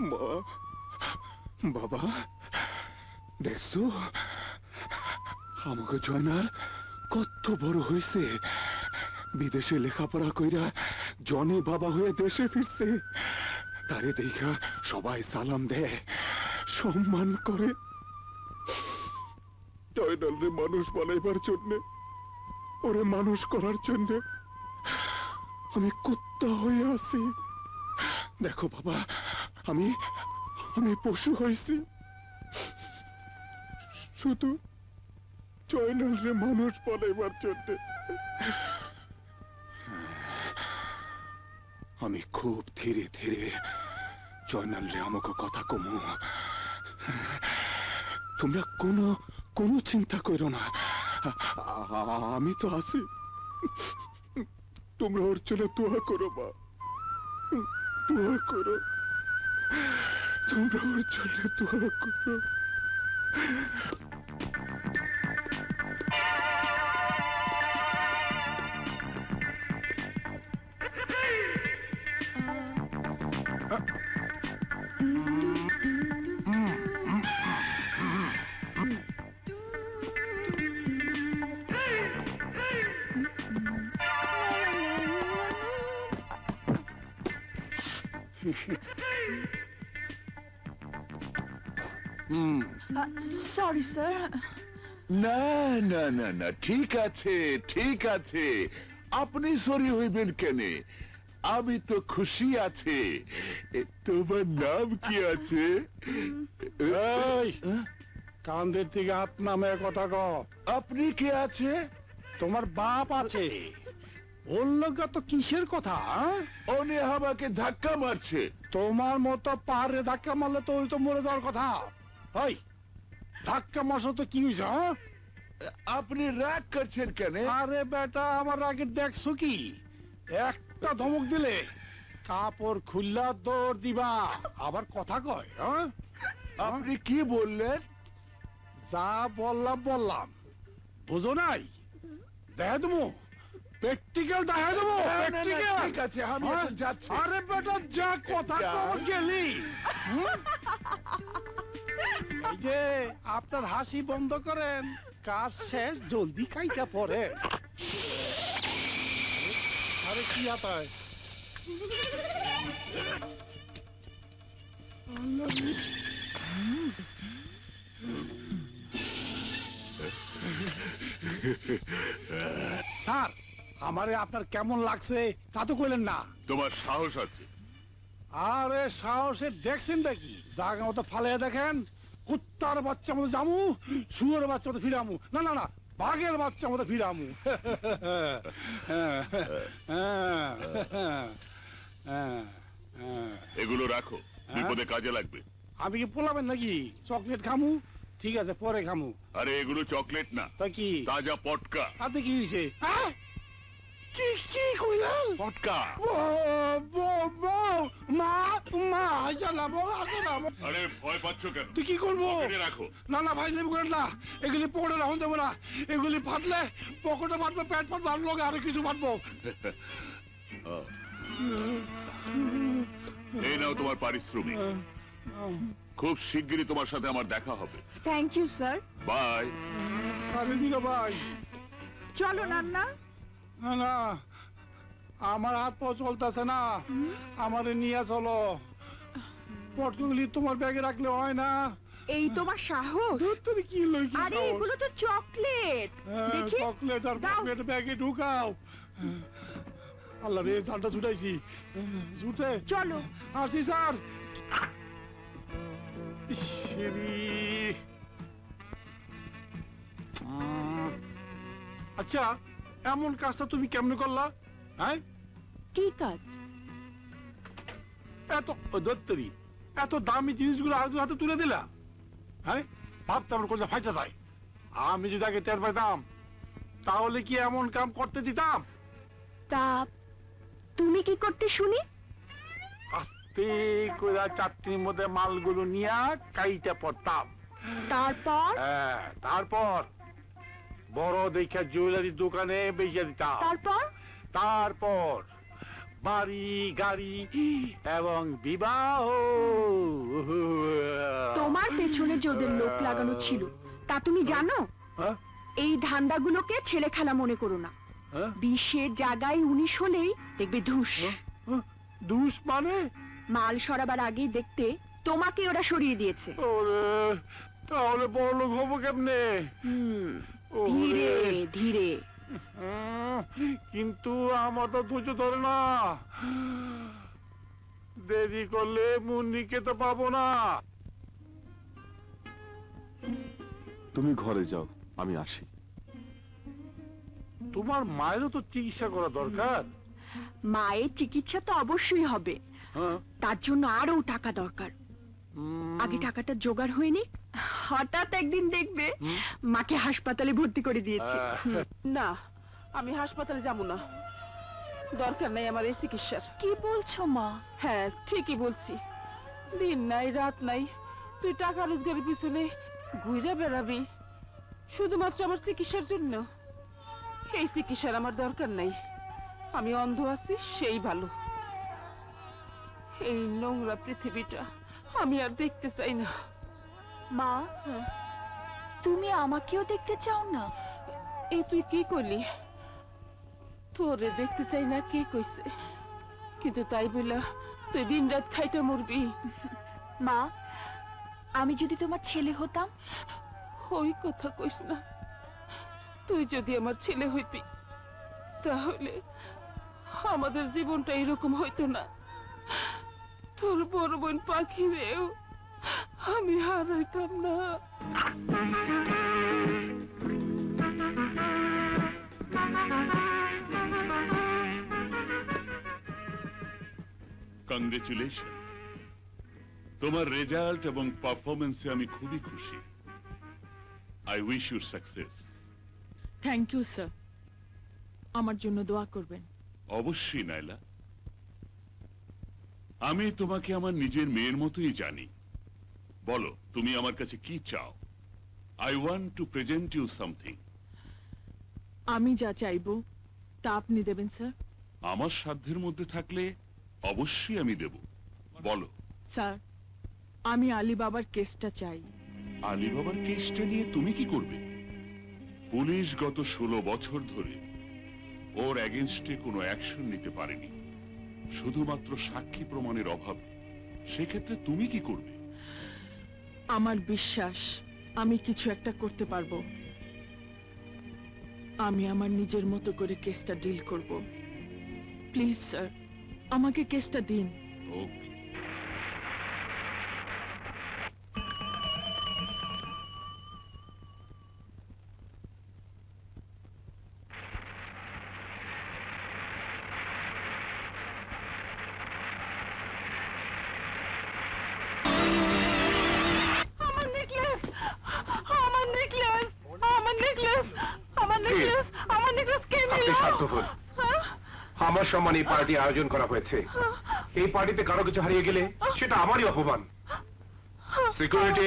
[SPEAKER 3] মা, বাবা, দেখছো আমাকে জয়নাল কত বড় হয়েছে, বিদেশে লেখাপড়া কইরা জনি বাবা হয়ে দেশে ফিরছে। তারে দেখা সবাই সালাম দেয়, সম্মান করে। জয়নাল রে মানুষ বানাইবার জন্য, ওরে মানুষ করার জন্য আমি কুত্তা হয়ে আছি। দেখো বাবা, আমি আমি পশু হয়েছি, শুধু জয়নাল রে মানুষ বানাইবার জন্য। আমি খুব ধীরে ধীরে জয়নাল রে আমাকে কথা কমু। তোমরা কোনো কোনো চিন্তা করো না, আমি তো আছি। তোমরা ওর জন্য দোয়া করো মা, দোয়া করো, তোমরা ওর জন্য দোয়া করো।
[SPEAKER 2] Sorry sir.
[SPEAKER 8] না না না না, ঠিক আছে ঠিক আছে, আপনি সরি হইবেন কেনে? আমি তো খুশি আছে। তোমার নাম কি আছে?
[SPEAKER 3] কান্দের থেকে হাত নামে কথা ক।
[SPEAKER 8] আপনি কে আছে?
[SPEAKER 3] তোমার বাপ আছে, বললো তো কিসের কথা?
[SPEAKER 8] উনি আমাকে ধাক্কা মারছে।
[SPEAKER 3] তোমার মতো পাহাড়ে ধাক্কা মারলে তো ওই তো মরে যাওয়ার কথা। ওই ধাক্কা মারছো তো কি হয়েছে?
[SPEAKER 8] আপনি রাগ করছেন কেন?
[SPEAKER 3] আরে বেটা, আমার আগে দেখছো কি, একটা ধমক দিলে কাপড় খুললা দৌড় দিবা, আবার কথা কয়।
[SPEAKER 8] আপনি কি বললেন?
[SPEAKER 3] যা বললাম বুঝো নাই? দেখা দেবো, প্র্যাকটিক্যাল দেখা দেবো, প্র্যাকটিক্যাল।
[SPEAKER 8] ঠিক আছে, আমি এখন যাচ্ছি।
[SPEAKER 3] আরে বেটা যা, কথা কম গেলি। এই যে আপনার হাসি বন্ধ করেন, কাজ শেষ, জলদি কাইটা পড়ে। আরে কি আতায়? স্যার, আমারে আপনার কেমন লাগছে তা তো কইলেন না।
[SPEAKER 4] তোমার সাহস আছে?
[SPEAKER 3] আরে সাহসে দেখছেন নাকি? জায়গা মতো ফালিয়ে দেখেন। কুত্তার বাচ্চা মতো জামু, শুয়োর বাচ্চা মতো ফিরামু। না না না, বাঘের বাচ্চা মতো ফিরামু।
[SPEAKER 4] এগুলো রাখো, বিপদে কাজে লাগবে।
[SPEAKER 3] আমি কি পোলাবেন নাকি? চকলেট খামু? ঠিক আছে, পরে খামু।
[SPEAKER 4] আরে এগুলো চকলেট না,
[SPEAKER 3] তা কি?
[SPEAKER 4] তাজা পটকা।
[SPEAKER 3] তাতে কি হয়েছে? কি কি কইলেন?
[SPEAKER 4] পটকা। আরে ভয় পাচ্ছ কেন?
[SPEAKER 3] তুই কি করবো?
[SPEAKER 4] পকেটে রাখো।
[SPEAKER 3] না না ভাই, দেবো করেন না, এগুলি পকেটে রাখুন দেবো না। এগুলি ফাটলে পকেটে ফাটবে, পেট ফাটবে, আর লোক আরো কিছু ফাটবো।
[SPEAKER 4] এই নাও তোমার পারিশ্রমিক। খুব শিগগিরই তোমার সাথে আমার দেখা হবে।
[SPEAKER 2] Thank you sir.
[SPEAKER 4] বাই।
[SPEAKER 3] কারে দিল ভাই?
[SPEAKER 2] চলো নান্না।
[SPEAKER 3] না না, আমার হাত পা চলতেছে না, আমারে নিয়ে চলো। পটকগুলি তোমার ব্যাগে রাখলে হয় না?
[SPEAKER 2] এই তোমার সাহস?
[SPEAKER 3] তুমি কি লই?
[SPEAKER 2] আরে এগুলো তো চকলেট। দেখি
[SPEAKER 3] চকলেট আর
[SPEAKER 2] দাও।
[SPEAKER 3] পকেট ব্যাগে ঢুকাও। আল্লাহ রে, জানটা ছুটাইছি। ছুটছে।
[SPEAKER 2] চলো।
[SPEAKER 3] আসি স্যার। ইসরি। আচ্ছা, এমন কাজটা তুমি কেমনে করলা? হ্যাঁ,
[SPEAKER 2] কি কাজ?
[SPEAKER 3] এত দত্তরি, এত দামি জিনিসগুলো আরেকজন হাতে তুলে দিলা? হ্যাঁ, ভাবতে আমার কোথাও ফাইটা যায়। আমি যদি আগে টের পাইতাম, তাহলে কি এমন কাম করতে দিতাম?
[SPEAKER 6] তা তুমি কি করতে শুনি?
[SPEAKER 3] আস্তে করে চাটনির মধ্যে মালগুলো নিয়ে কাইটা পড়তাম।
[SPEAKER 6] তারপর?
[SPEAKER 3] হ্যাঁ, তারপর বড় দেখে জুয়েলারি দোকানে বেচে দিতাম।
[SPEAKER 6] তারপর?
[SPEAKER 3] তারপর
[SPEAKER 5] বাড়ি গাড়ি এবং বিবাহ।
[SPEAKER 6] তোমার পেছনে যে ওদের লোক লাগানো ছিল তা তুমি জানো?
[SPEAKER 5] হ্যাঁ?
[SPEAKER 6] এই ধান্দাগুলোকে ছেলে খেলা মনে করো না।
[SPEAKER 5] হ্যাঁ?
[SPEAKER 6] 20-এর জায়গায় 19 হলেই দেখবে ধুস।
[SPEAKER 5] দুষ মানে?
[SPEAKER 6] মাল সরাবার আগেই দেখতে তোমাকে ওরা সরিয়ে দিয়েছে।
[SPEAKER 5] ওরে, তাহলে বড় লোক হবো কেমনে?
[SPEAKER 6] ধীরে ধীরে।
[SPEAKER 5] কিন্তু আমার তো ধৈর্য ধরে না, দেরি করলে মুন্নিকে তো পাবো না।
[SPEAKER 3] তুমি ঘরে যাও, আমি আসি।
[SPEAKER 5] তোমার মায়েরও তো চিকিৎসা করা দরকার।
[SPEAKER 6] মায়ের চিকিৎসা তো অবশ্যই হবে,
[SPEAKER 5] হ্যাঁ?
[SPEAKER 6] তার জন্য আরো টাকা দরকার। আগে টাকাটা জোগাড় হয়নি, হঠাৎ একদিন দেখবে মাকে হাসপাতালে ভর্তি করে দিয়েছে।
[SPEAKER 2] না, আমি হাসপাতালে যাব না, দরকার নাই আমার এই চিকিৎসার।
[SPEAKER 6] কি বলছো মা?
[SPEAKER 2] হ্যাঁ, ঠিকই বলছি। দিন নাই রাত নাই তুই টাকা রোজগারের পিছনে ঘুরে বেড়াবি শুধুমাত্র আমার চিকিৎসার জন্য। এই চিকিৎসার আমার দরকার নাই, আমি অন্ধ আছি সেই ভালো। এই নোংরা পৃথিবীটা আমি আর দেখতে চাই না।
[SPEAKER 6] মা, তুমি আমাকেও দেখতে চাও না?
[SPEAKER 2] এই তুই কি করলি? তোরে দেখতে চাই না কে কইছে? কিন্তু তাই বইলা তুই দিন রাত খাইটা মরবি?
[SPEAKER 6] মা, আমি যদি তোমার ছেলে হতাম?
[SPEAKER 2] ওই কথা কইস না। তুই যদি আমার ছেলে হইতি তাহলে আমাদের জীবনটা এরকম হইতো না। তোর বড় বোন পাখিরেও আমি হারাইতাম না।
[SPEAKER 4] কংগ্রেচুলেশন, তোমার রেজাল্ট এবং পারফরমেন্সে আমি খুবই খুশি। I wish you success.
[SPEAKER 2] Thank you sir, আমার জন্য দোয়া করবেন।
[SPEAKER 4] অবশ্যই নাইলা, আমি তোমাকে আমার নিজের মেয়ের মতোই জানি। বলো তুমি আমার কাছে কি চাও? I want to present you something.
[SPEAKER 2] আমি যা চাইবো তা আপনি দেবেন স্যার।
[SPEAKER 4] আমার সাধ্যের মধ্যে থাকলে অবশ্যই আমি দেব। বলো।
[SPEAKER 2] স্যার, আমি আলী বাবার কেসটা চাই।
[SPEAKER 4] আলী বাবার কেসটা নিয়ে তুমি কি করবে? পুলিশ গত 16 বছর ধরে ওর এগেনস্টে কোনো অ্যাকশন নিতে পারেনি, শুধুমাত্র সাক্ষী প্রমাণের অভাবে। সেক্ষেত্রে তুমি কি করবে?
[SPEAKER 2] আমার বিশ্বাস আমি কিছু একটা করতে পারবো। আমি আমার নিজের মতো করে কেসটা ডিল করব। প্লিজ স্যার, আমাকে কেসটা দিন।
[SPEAKER 4] ওকে।
[SPEAKER 2] আমার নেকলেস, আমার নেকলেস, আমার নেকলেস, আমার নেকলেস, আমার নেকলেস কে নিল?
[SPEAKER 9] স্বার্থপর। আমার সম্মানে এই পার্টি আয়োজন করা হয়েছে। এই পার্টিতে কারো কিছু হারিয়ে গেলে সেটা আমারই অপমান। সিকিউরিটি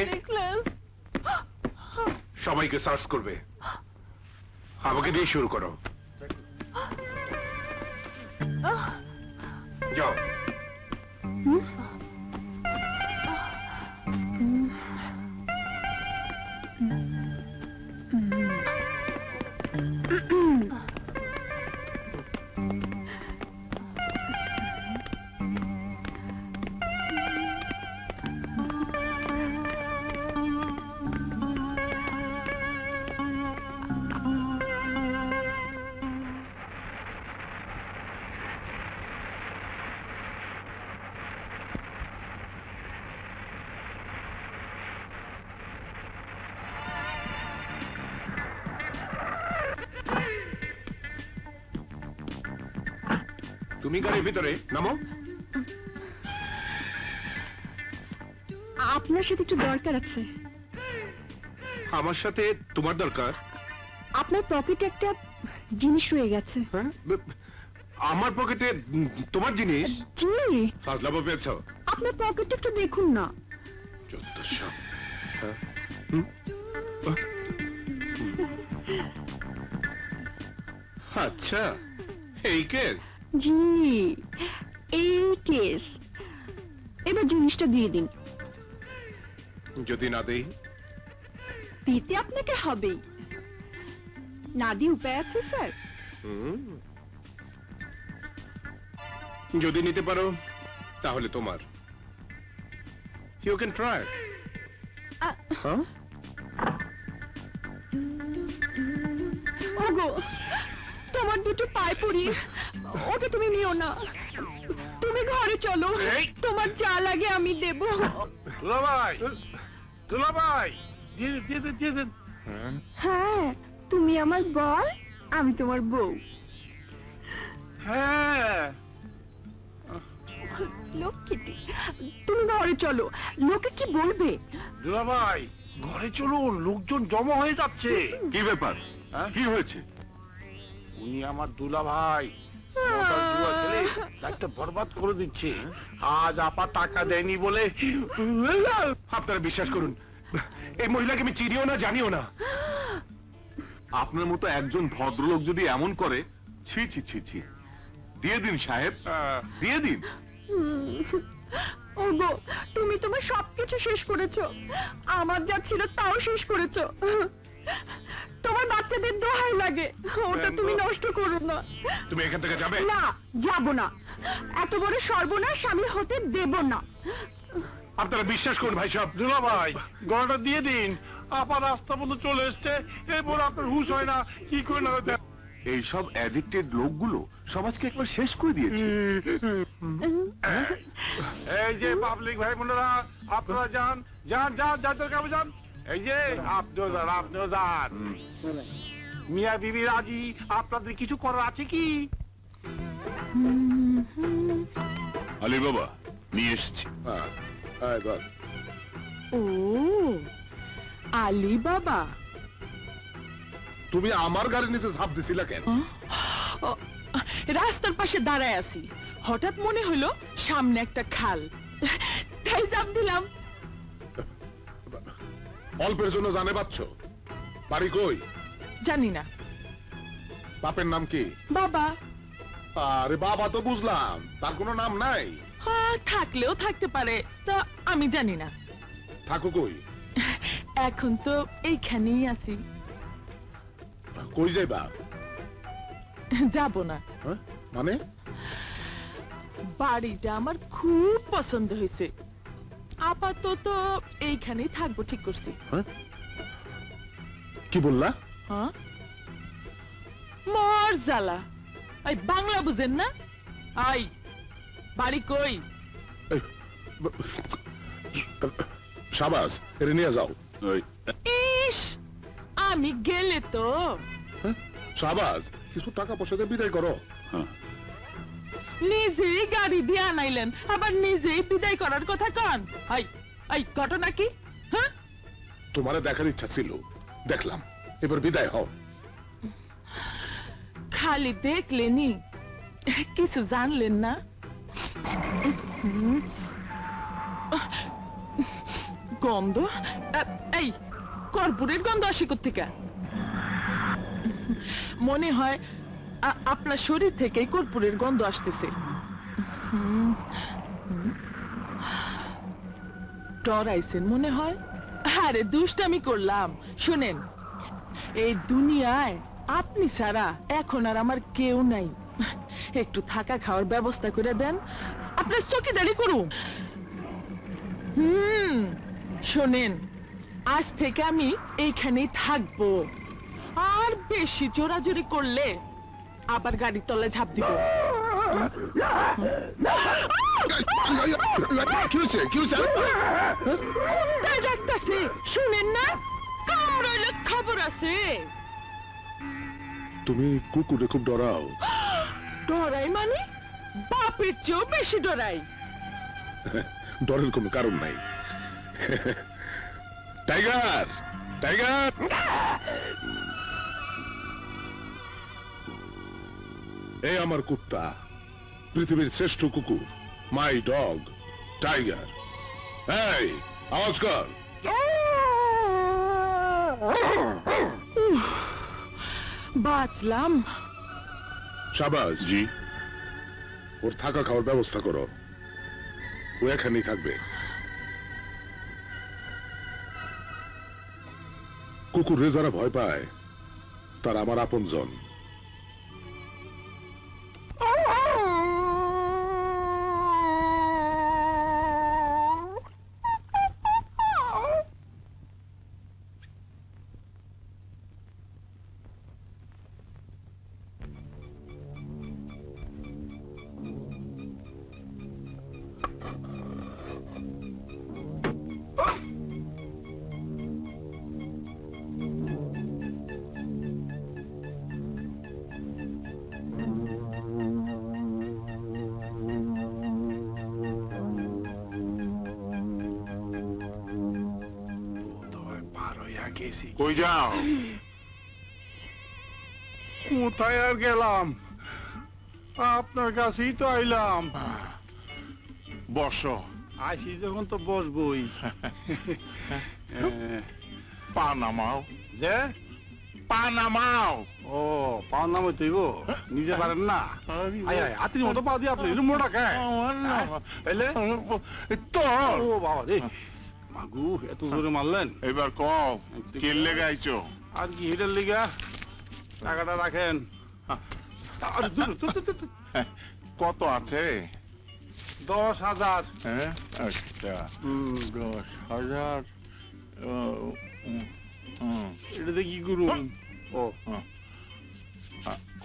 [SPEAKER 9] সবাইকে সার্চ করবে। আমাকে দিয়ে শুরু করো। যাও। তুমি গাড়ির ভিতরে নামো।
[SPEAKER 6] আপনার সাথে একটু দরকার আছে।
[SPEAKER 9] আমার সাথে তোমার দরকার?
[SPEAKER 6] আপনার পকেটে একটা জিনিস রয়ে গেছে।
[SPEAKER 9] হ্যাঁ? আমার পকেটে তোমার জিনিস?
[SPEAKER 6] জি।
[SPEAKER 9] ফাজলামো পেয়েছ?
[SPEAKER 6] আপনার পকেটটা একটু দেখুন না।
[SPEAKER 9] চোদ্দশো। আচ্ছা, এই কেস।
[SPEAKER 6] জি, এই কেস। এবার জিনিসটা দিয়ে দিন।
[SPEAKER 9] যদি না দেই?
[SPEAKER 6] দিতে আপনাকে হবেই। না দিয়ে উপায় আছে স্যার?
[SPEAKER 9] যদি নিতে পারো তাহলে তোমার। You can try. হ্যাঁ,
[SPEAKER 6] ওগো, তোমার দুটো পায়ে পড়ি, ওকে তুমি নিও না। তুমি ঘরে চলো, তোমার যা লাগে আমি দেব।
[SPEAKER 5] দুলাভাই, দুলাভাই, দিয়ে দেন।
[SPEAKER 6] হ্যাঁ, তুমি আমার বর, আমি তোমার বউ।
[SPEAKER 5] হ্যাঁ,
[SPEAKER 6] লক্ষ্মীটি, তুমি ঘরে চলো, লোকে কি বলবে?
[SPEAKER 5] দুলাভাই ঘরে চলুন, লোকজন জমা হয়ে যাচ্ছে।
[SPEAKER 8] কি ব্যাপার?
[SPEAKER 5] হ্যাঁ?
[SPEAKER 8] কি হয়েছে?
[SPEAKER 5] উনি আমার দুলাভাই, জুয়া খেলে একটা বরবাদ করে দিচ্ছে। আজ আপা টাকা দেয়নি বলে।
[SPEAKER 9] আপনারা বিশ্বাস করুন, এই মহিলাকে আমি চিনিও না, জানিও না।
[SPEAKER 8] আপনার মতো একজন ভদ্রলোক যদি এমন করে, ছি ছি ছি ছি। দিয়ে দিন সাহেব, দিয়ে দিন।
[SPEAKER 6] ওগো, তুমি তোমার সবকিছু শেষ করেছো, আমার যা ছিল তাও শেষ করেছো। তোমার বাচ্চাদের দোহাই লাগে, ওটা তুমি নষ্ট করো না।
[SPEAKER 9] তুমি এখান থেকে যাবে?
[SPEAKER 6] না, যাব না। এত বড় সর্বনাশ আমি হতে দেব না।
[SPEAKER 9] আপনারা বিশ্বাস করুন ভাই সাহেব।
[SPEAKER 5] দুলাভাই গড়াটা দিয়ে দিন, আপা রাস্তা পর্যন্ত চলে এসছে, এরপর আপনার হুঁশ হয় না, কি করে না দেখ।
[SPEAKER 8] এইসব অ্যাডিক্টেড লোকগুলো সমাজকে একবার শেষ করে দিয়েছে।
[SPEAKER 5] এই যে পাবলিক ভাই বোনেরা, আপনারা যান যান যান, যাদের কাছে যান। এই যে আপনিও যান, আপনিও যান। মিয়া বিবি রাজি, আপনাদের কিছু করার আছে কি?
[SPEAKER 8] আলী বাবা নিয়ে এসছি।
[SPEAKER 2] ও, আলী বাবা।
[SPEAKER 3] তুমি আমার গাড়ির নিচে ঝাঁপ দিছিলা কেন?
[SPEAKER 2] ও, রাস্তার পাশে দাঁড়ায় আছি, হঠাৎ মনে হলো সামনে একটা খাল, তাই চাপ দিলাম।
[SPEAKER 3] অল্পের জন্য জানে পাচ্ছ? বাড়ি কই?
[SPEAKER 2] জানি না।
[SPEAKER 3] বাপের নাম কি?
[SPEAKER 2] বাবা।
[SPEAKER 3] আরে বাবা তো বুঝলাম, তার কোনো নাম নাই।
[SPEAKER 2] হ্যাঁ, থাকলেও থাকতে পারে, তা আমি জানি না।
[SPEAKER 3] থাকো কই?
[SPEAKER 2] এখন তো এইখানেই আছি।
[SPEAKER 3] কই যাইবা?
[SPEAKER 2] যাব না।
[SPEAKER 3] হ্যাঁ? মানে?
[SPEAKER 2] বাড়িটা আমার খুব পছন্দ হয়েছে, আপাতত এইখানেই থাকবো ঠিক করছি।
[SPEAKER 3] হ্যাঁ? কি বললা?
[SPEAKER 2] হ্যাঁ, মর জ্বালা। এই বাংলা বুঝেন না? আই, বাড়ি কই?
[SPEAKER 3] শাবাস, এরে নিয়ে যাও।
[SPEAKER 2] ইস, আমি গেলে তো।
[SPEAKER 3] শাবাস, কিছু টাকা পয়সা দিয়ে বিদায় করো।
[SPEAKER 2] নিজেই গাড়ি দিয়ে আনাইলেন, আবার নিজেই বিদায় করার কথা কন। আই আই, ঘটনা কি? হ্যাঁ,
[SPEAKER 3] তোমারে দেখার ইচ্ছা ছিল, দেখলাম, এবার বিদায় হও।
[SPEAKER 2] খালি দেখলেনি, কিছু জানলেন না? গন্ধ, এই কর্পূরের গন্ধ আসে কোত্থেকে? মনে হয় আপনার শরীর থেকে কর্পূরের গন্ধ আসতেছে। ডরাইছেন মনে হয়। আরে দুষ্টামি করলাম। শুনেন, এই দুনিয়ায় আপনি ছাড়া এখন আর আমার কেউ নাই। একটু থাকা খাওয়ার ব্যবস্থা করে দেন, আপনার চকিদারি করুন। শোনেন, আজ থেকে আমি এইখানেই থাকবো, আর বেশি জোরাজোরি করলে আবার গাড়ির তলায় ঝাঁপ দিব।
[SPEAKER 3] কি হচ্ছে? কি হচ্ছে?
[SPEAKER 2] কোথায় ডাকতাছে শুনেন না? কামড়াইলে খবর আছে।
[SPEAKER 3] তুমি কুকুরে খুব ডরাও।
[SPEAKER 2] ডরাই মানে? বাপের চেয়েও বেশি ডরাই।
[SPEAKER 3] ডরের কোনো কারণ নাই। টাইগার, টাইগার, এই আমার কুত্তা, পৃথিবীর শ্রেষ্ঠ কুকুর, মাই ডগ টাইগার। এই আওয়াজ কর।
[SPEAKER 2] বাঁচলাম।
[SPEAKER 3] শাবাশ।
[SPEAKER 8] জি।
[SPEAKER 3] ওর থাকা খাওয়ার ব্যবস্থা করো, ও এখানেই থাকবে। কুকুরে যারা ভয় পায় তারা আমার আপনজন।
[SPEAKER 8] কই যাও?
[SPEAKER 5] কোথায় আর গেলাম, আপনার কাছেই তো আইলাম।
[SPEAKER 8] বসো।
[SPEAKER 5] আসি যখন তো বসবই।
[SPEAKER 8] পা নামাও।
[SPEAKER 5] যে
[SPEAKER 8] পা নামাও।
[SPEAKER 5] ও পা নামে তুইব নিজে পারেন না? আয় আয় হাতির মতো পা দিয়ে আপনি মোটা খায় তাইলে
[SPEAKER 8] তো
[SPEAKER 5] ও বাবা রে মাগু এত জোরে মারলেন।
[SPEAKER 8] এবার কও কে লেগে আইছো?
[SPEAKER 5] আর কি হিটের লিগা টাকাটা রাখেন। আরে দূর দূর দূর দূর।
[SPEAKER 8] কত আছে?
[SPEAKER 5] 10,000।
[SPEAKER 8] হ্যাঁ আচ্ছা 10,000।
[SPEAKER 5] এটা দিয়ে কি করুন? ও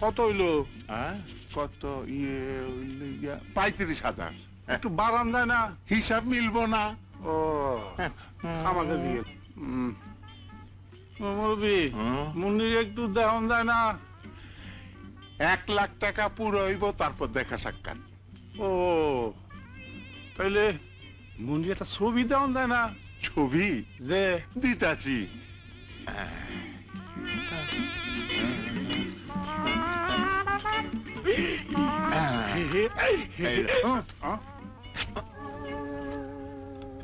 [SPEAKER 5] কত হইলো?
[SPEAKER 8] হ্যাঁ কত? 35,000।
[SPEAKER 5] একটু বাড়ান যায় না?
[SPEAKER 8] হিসাব মিলবো না।
[SPEAKER 5] ও আমাকে দিয়ে মুরব্বী মুন্নির একটু দেওয়ান যায় না?
[SPEAKER 8] 1 লাখ টাকা পুরো হইব, তারপর দেখা সাক্ষাৎ।
[SPEAKER 5] ও তাইলে মুন্নির একটা ছবি দেওয়ান যায় না?
[SPEAKER 8] ছবি
[SPEAKER 5] যে
[SPEAKER 8] দিতাছি।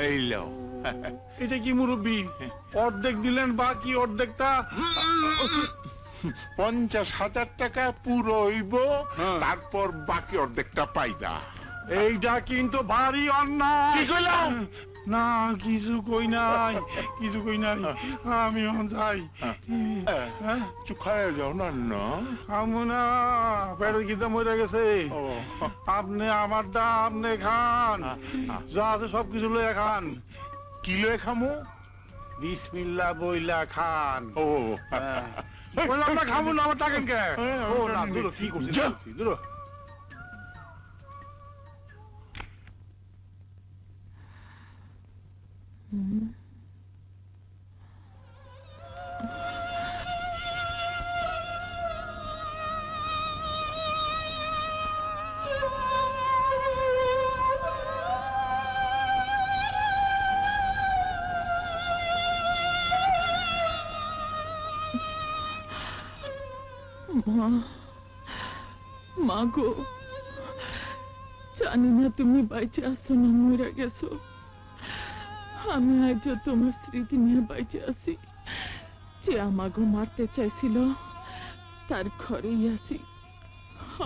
[SPEAKER 8] এই লো।
[SPEAKER 5] এটা কি মুরব্বী অর্ধেক দিলেন, বাকি অর্ধেকটা?
[SPEAKER 8] 50,000 টাকা পুরো হইব, তারপর বাকি অর্ধেকটা পাইবা।
[SPEAKER 5] এইটা কিন্তু ভারী অন্যায়।
[SPEAKER 8] কি কইলাম?
[SPEAKER 5] না কিছু কই নাই, কিছু কই নাই। আমি যাই।
[SPEAKER 8] চুখায় যাও না। না
[SPEAKER 5] খামু না, পেটের খিদে মরে গেছে। আপনি আমারটা আপনি খান, যা আছে সবকিছু লইয়া খান।
[SPEAKER 8] কি লয়ে খামু?
[SPEAKER 5] বিসমিল্লাহ বইলা খান।
[SPEAKER 8] ও
[SPEAKER 5] বললাম না খামু না, আমার টাকেন কে? ও না দূর কি করছিস দূর।
[SPEAKER 2] মা গো, জানি না তুমি বাইচে আছো না মরে গেছো। আমি আজ তোমার স্মৃতি নিয়ে বাইচে আছি। যে আমাকে মারতে চাইছিল তার ঘরেই আছি।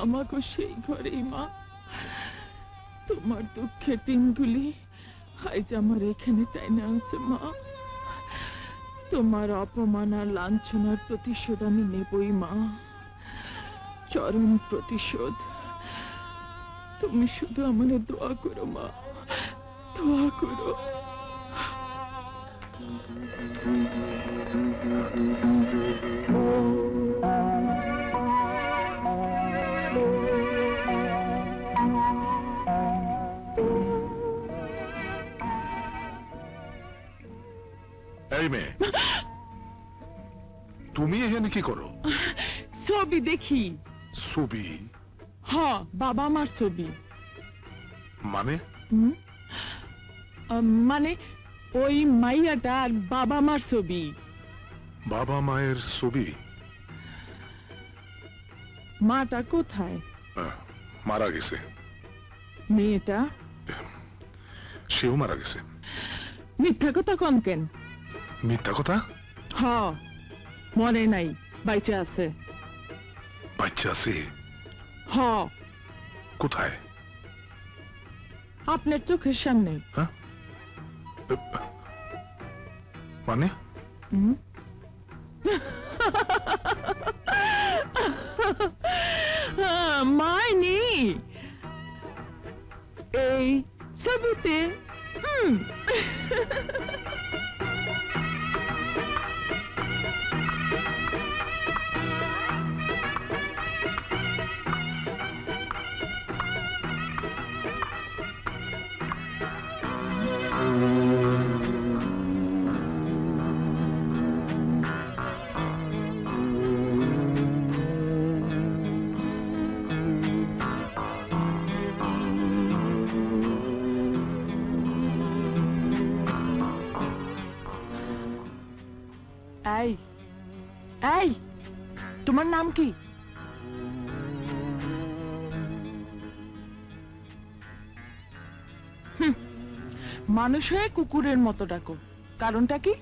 [SPEAKER 2] আমাকে সেই ঘরেই মা। তোমার দুঃখের দিনগুলি আজ আমার এখানে তাই না আছে মা। তোমার অপমান আর লাঞ্ছনার প্রতিশোধ আমি নেবই মা, চরম প্রতিশোধ। তুমি শুধু আমার দোয়া করো মা, দোয়া করো।
[SPEAKER 3] এই মেয়ে, তুমি এখানে কি করো?
[SPEAKER 2] ছবি দেখি।
[SPEAKER 3] ছবি?
[SPEAKER 2] হ্যাঁ, বাবা মার ছবি।
[SPEAKER 3] মানে?
[SPEAKER 2] মানে ওই মাইয়াটা আর বাবা মার ছবি।
[SPEAKER 3] বাবা মায়ের ছবি?
[SPEAKER 2] মাটা কোথায়?
[SPEAKER 3] মারা গেছে।
[SPEAKER 2] মেয়েটা?
[SPEAKER 3] সেও মারা গেছে।
[SPEAKER 2] মিথ্যা কথা কন কেন?
[SPEAKER 3] মিথ্যা কথা?
[SPEAKER 2] হ্যাঁ, মনে নাই, বাইচে আছে।
[SPEAKER 3] বাচ্চা আছে?
[SPEAKER 2] হ্যাঁ।
[SPEAKER 3] কোথায়?
[SPEAKER 2] আপনার চোখের সামনে।
[SPEAKER 3] হ্যাঁ মানে
[SPEAKER 2] মাইনি এই ছবিতে। এই এই তোমার নাম কি? মানুষ হয়ে কুকুরের মতো ডাকো, কারণটা কি?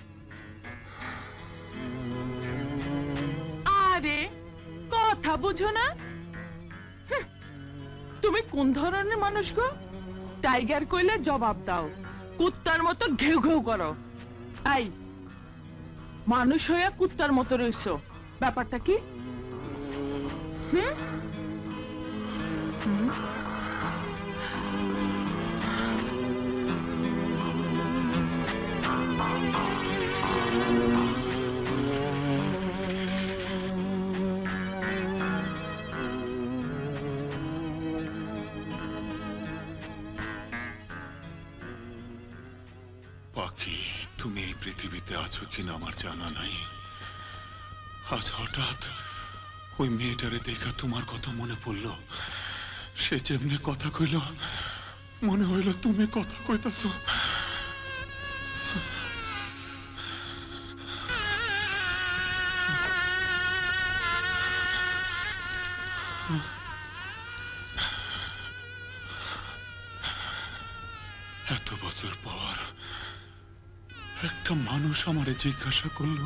[SPEAKER 2] আরে কথা বুঝো না? তুমি কোন ধরনের মানুষ গো? টাইগার কইলে জবাব দাও, কুত্তার মতো ঘেউ ঘেউ করো। এই মানুষ হয়ে কুত্তার মতো রইছো, ব্যাপারটা কি?
[SPEAKER 3] পাখি, তুমি এই পৃথিবীতে আছো কিনা আমার জানা নাই। আজ হঠাৎ ওই মেয়েটারে দেখা তোমার কথা মনে পড়লো। সে যেমনি কথা কইল, মনে হইল তুমি কথা কইতাছ। এত বছর পর একটা মানুষ আমারে জিজ্ঞাসা করলো,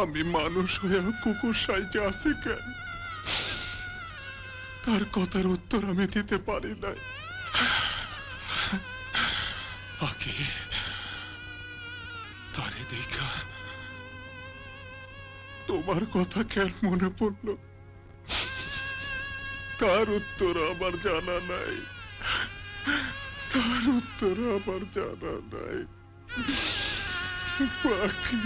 [SPEAKER 3] আমি মানুষ হয়ে কুকুর সাইজে আছি কেন? তার কথার উত্তর আমি দিতে পারি নাই। আগে তারে দেখা তোমার কথা কেন মনে পড়লো, তার উত্তর আমার জানা নাই। তার উত্তর আমার জানা নাই পাখি।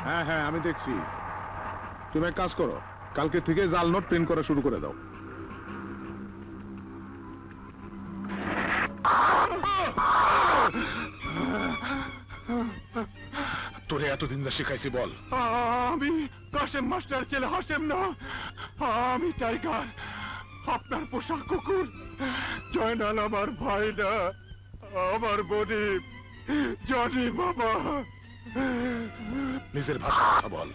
[SPEAKER 3] হ্যাঁ হ্যাঁ আমি দেখছি। তুমি এক কাজ করো, কালকে থেকে জাল নোট প্রিন্ট করা শুরু করে দাও। তোরে এতদিন যা শিখাইছি বল।
[SPEAKER 1] আমি কাশেম মাস্টার ছেলে হাসেম না, আমি টাইগার, আপনার পোষা কুকুর। জয়নাল আমার ভাই না, আমার বদীপ, জনি বাবা।
[SPEAKER 3] নিজের ভাষা কথা বল।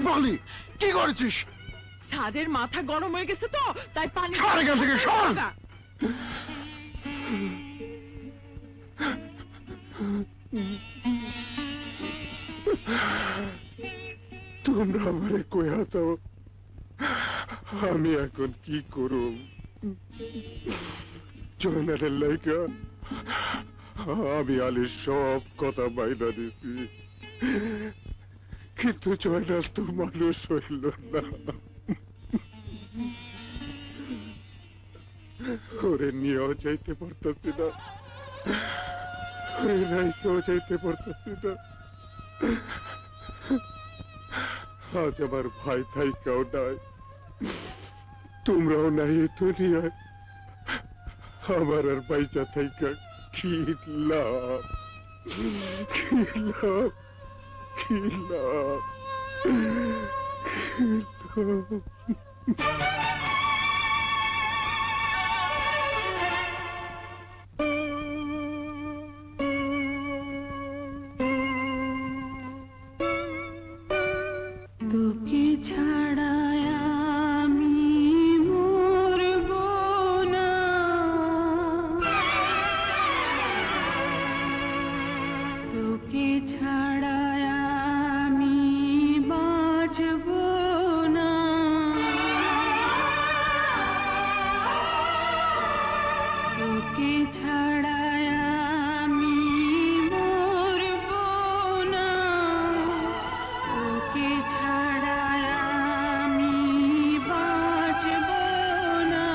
[SPEAKER 1] বলি কি করেছিস?
[SPEAKER 2] ছাদের মাথা গরম হয়ে গেছে তো, তাই পানি।
[SPEAKER 1] সর এখান থেকে, সর।
[SPEAKER 3] তোমরা আমারে কয়া দাও আমি এখন কি করব? জয়নারের লাইগা আমি আলীর সব কথা বাইনা দিছি, কিন্তু জয়নাল তো মানুষ হইল না। ওরে নিয়েও যাইতে পারতাছি না, ওরে রাইকেও যাইতে পারতাছি না। আজ আমার ভাই থাইকাও নাই, তোমরাও নাই এ দুনিয়ায়, আমার আর বাইচা থাইকা কি লাভ? কি লাভ? কি লাভ? কি লাভ?
[SPEAKER 2] তোকে ছাড়া আমি মরব না, তোকে ছাড়া আমি বাঁচব না, তোকে ছাড়া আমি মরব না, তোকে ছাড়া আমি বাঁচব না,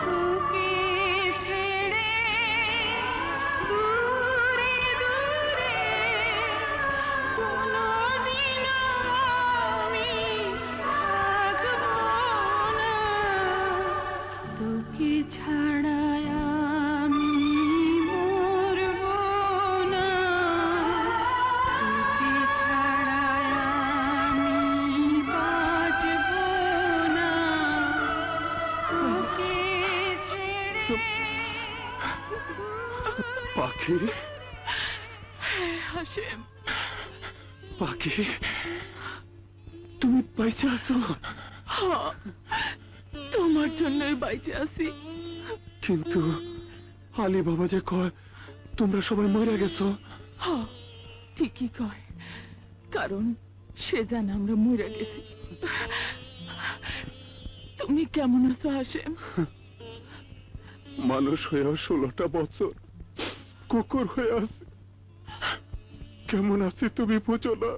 [SPEAKER 2] তোকে ছেড়ে দূরে দূরে কোনোদিন আমি থাকব না, তোকে ছাড়া আমি মরব না, তোকে ছাড়া আমি বাঁচব না, তোকে ছেড়ে।
[SPEAKER 3] পাখি,
[SPEAKER 2] হাসেম,
[SPEAKER 3] পাখি, তুমি বাইচে আছো?
[SPEAKER 2] তোমার জন্যই বাইচে আছি।
[SPEAKER 3] কিন্তু আলী বাবা যে কয় তোমরা সবাই মরে গেছো।
[SPEAKER 2] ঠিকই কয়, কারণ সে জানে আমরা মরে গেছি। তুমি কেমন আছো হাসেম?
[SPEAKER 3] মানুষ হয়ে 16টা বছর কুকুর হয়ে আছে, কেমন আছে তুমি বুঝো না?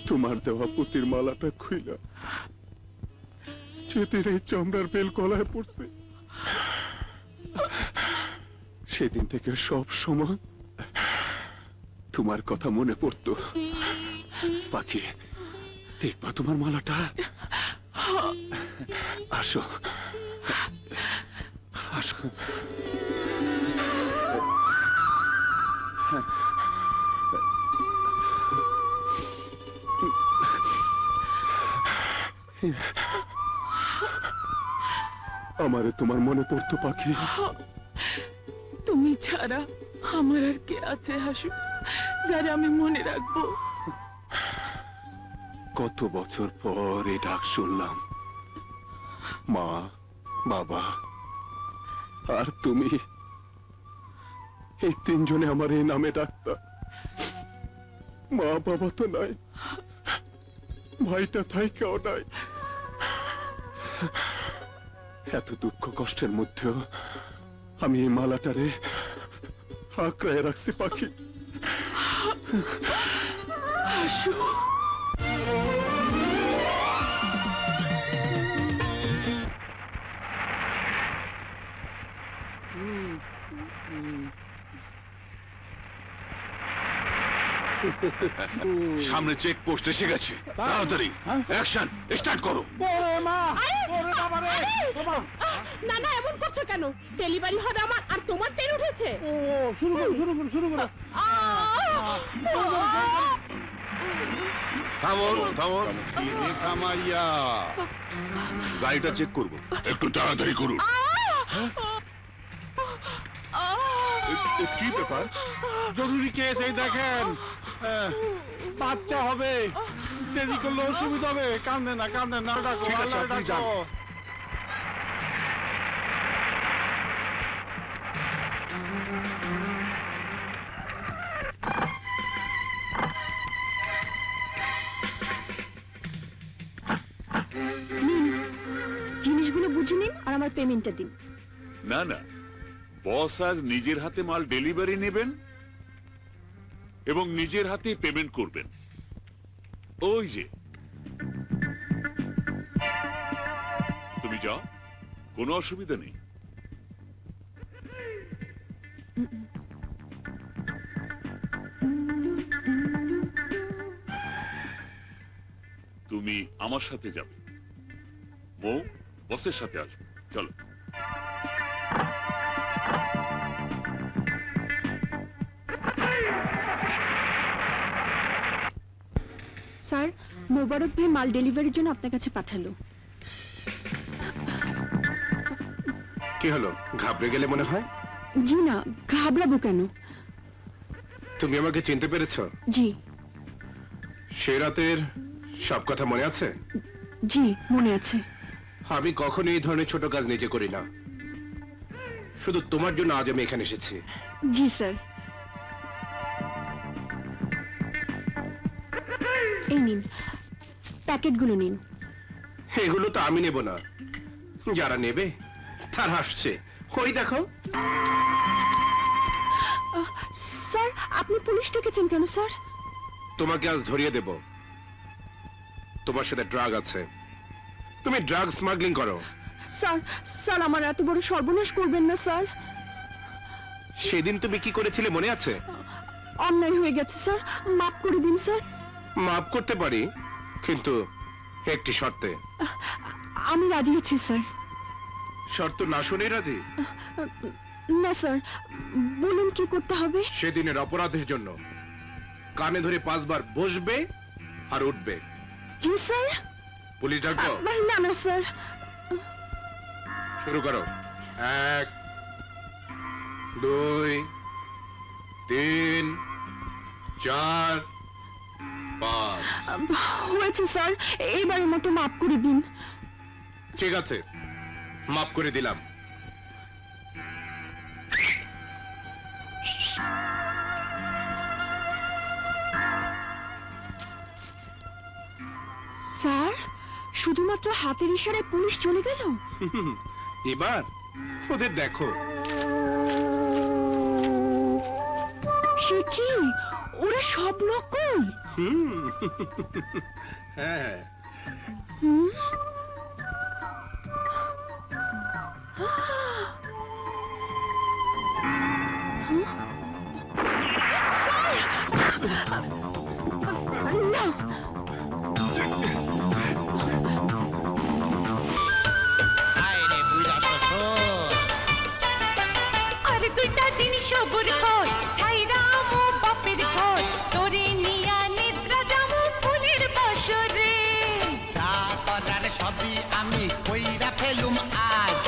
[SPEAKER 3] তোমার দেওয়া পুতির মালাটা খুইলা যেদিন এই চামড়ার বেল গলায় পড়ছে, সেদিন থেকে সব সময় তোমার কথা মনে পড়তো। পাখি, দেখবা তোমার মালাটা? আসো আসো। আমারে তোমার মনে পড়তো পাখি?
[SPEAKER 2] তুমি ছাড়া আমার আর কে আছে হাসু, যারা আমি মনে রাখবো?
[SPEAKER 3] কত বছর পর এই ডাক শুনলাম, মা, বাবা আর তুমি, এই তিনজনে আমার এই নামে ডাকতা। মা বাবা তো নাই, ভাইটা থাইকাও নাই। এত দুঃখ কষ্টের মধ্যেও আমি এই মালাটারে আঁকড়ায় রাখছি পাখি।
[SPEAKER 2] হাসু,
[SPEAKER 8] সামনে চেক পোস্ট এসে গেছে, তাড়াতাড়ি অ্যাকশন স্টার্ট করো।
[SPEAKER 6] না না, এমন করছো কেন? ডেলিভারি হবে আমার, আর তোমার ট্রেন উঠেছে।
[SPEAKER 8] থামুন থামুন, গাড়িটা চেক করবো, একটু তাড়াতাড়ি করুন। কি ব্যাপার?
[SPEAKER 5] জরুরি কেস, এই দেখেন, বাচ্চা হবে, দেরি করলে অসুবিধা হবে। কান্দে না, কান্দে না, ডাকো,
[SPEAKER 8] ঠিক আছে, আপনি যান।
[SPEAKER 5] ডাকো।
[SPEAKER 6] মালগুলো বুঝে নিন আর আমার পেমেন্টটা দিন।
[SPEAKER 8] না না, বস আজ নিজের হাতে মাল ডেলিভারি নেবেন এবং নিজের হাতে পেমেন্ট করবেন। ওই যে তুমি যাও, কোনো অসুবিধা নেই। তুমি আমার সাথে যাবে, বউ বসের সাথে আসবে। চলো।
[SPEAKER 6] স্যার, মোবারক ভাই মাল ডেলিভারির জন্য আপনার কাছে পাঠালো।
[SPEAKER 9] কি হলো, ঘাবড়ে গেলে মনে হয়?
[SPEAKER 6] জি না, ঘাবড়াবো কেন?
[SPEAKER 9] তুমি আমাকে চিনতে পেরেছো?
[SPEAKER 6] জি।
[SPEAKER 9] সে রাতের সব কথা মনে আছে?
[SPEAKER 6] জি, মনে আছে।
[SPEAKER 9] আমি কখনো এই ধরনের ছোট কাজ নিজে করি না, শুধু তোমার জন্য আজ আমি এখানে এসেছি।
[SPEAKER 6] জি স্যার। এই নিন, প্যাকেটগুলো নিন।
[SPEAKER 9] এগুলো তো আমি নেব না, যারা নেবে তারা আসছে। ওই দেখো।
[SPEAKER 6] স্যার, আপনি পুলিশ ডেকেছেন কেন স্যার?
[SPEAKER 9] তোমাকে আজ ধরিয়ে দেব, তোমার সাথে ড্রাগ আছে, তুমি ড্রাগ স্মাগলিং করো।
[SPEAKER 6] স্যার, স্যার আমার এত বড় সর্বনাশ করবেন না স্যার।
[SPEAKER 9] সেদিন তুমি কি করেছিলে মনে আছে?
[SPEAKER 6] অন্যায় হয়ে গেছে স্যার, মাফ করে দিন স্যার।
[SPEAKER 9] মাফ করতে পারি, কিন্তু একটি শর্তে।
[SPEAKER 6] আমি রাজি আছি স্যার।
[SPEAKER 9] শর্ত না শুনে রাজি?
[SPEAKER 6] না স্যার, বলুন কি করতে হবে?
[SPEAKER 9] সেদিনের অপরাধের জন্য কানে ধরে 5 বার বসবে আর উঠবে।
[SPEAKER 6] জি স্যার।
[SPEAKER 9] পুলিশ ডাকবো?
[SPEAKER 6] না না স্যার।
[SPEAKER 9] শুরু করো। 1 2 3 4 5।
[SPEAKER 6] হয়েছে স্যার, এবারের মতো মাফ করে দিন।
[SPEAKER 9] ঠিক আছে, মাফ করে দিলাম।
[SPEAKER 6] স্যার, শুধুমাত্র হাতের ইশারায় পুলিশ চলে গেল?
[SPEAKER 9] এবার ওদের দেখো।
[SPEAKER 6] সে কি, ওরা সব নকল?
[SPEAKER 9] হ্যাঁ।
[SPEAKER 6] হুম? না।
[SPEAKER 7] আরে দুইটা দিন সবুর কর, ছাইরা মো বাপের ঘর, তোরে নিয়া নিদ্রা যামু ফুলের বাসরে।
[SPEAKER 10] যা করার সবই আমি কইরা ফেলুম আজ,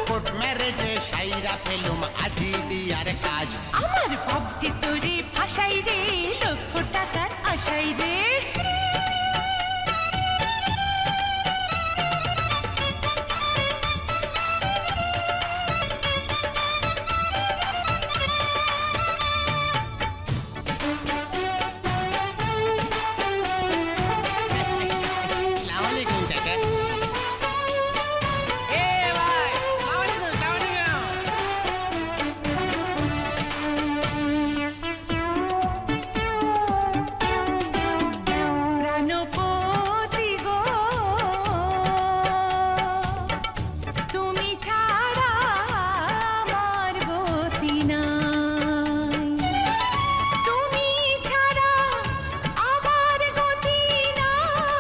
[SPEAKER 10] কোর্ট ম্যারেজে সাইরা ফেলুম আজি বিয়ার কাজ।
[SPEAKER 7] আমার ভাবছি তোরে ফাঁসাই রে, লক্ষ টাকার আশাই রে।
[SPEAKER 10] আসসালামু আলাইকুম চাচা। এ ভাই, আসসালামু আলাইকুম।
[SPEAKER 7] প্রাণপতি গো, তুমি ছাড়া আমার গতি নাই, তুমি ছাড়া আমার গতি নাই,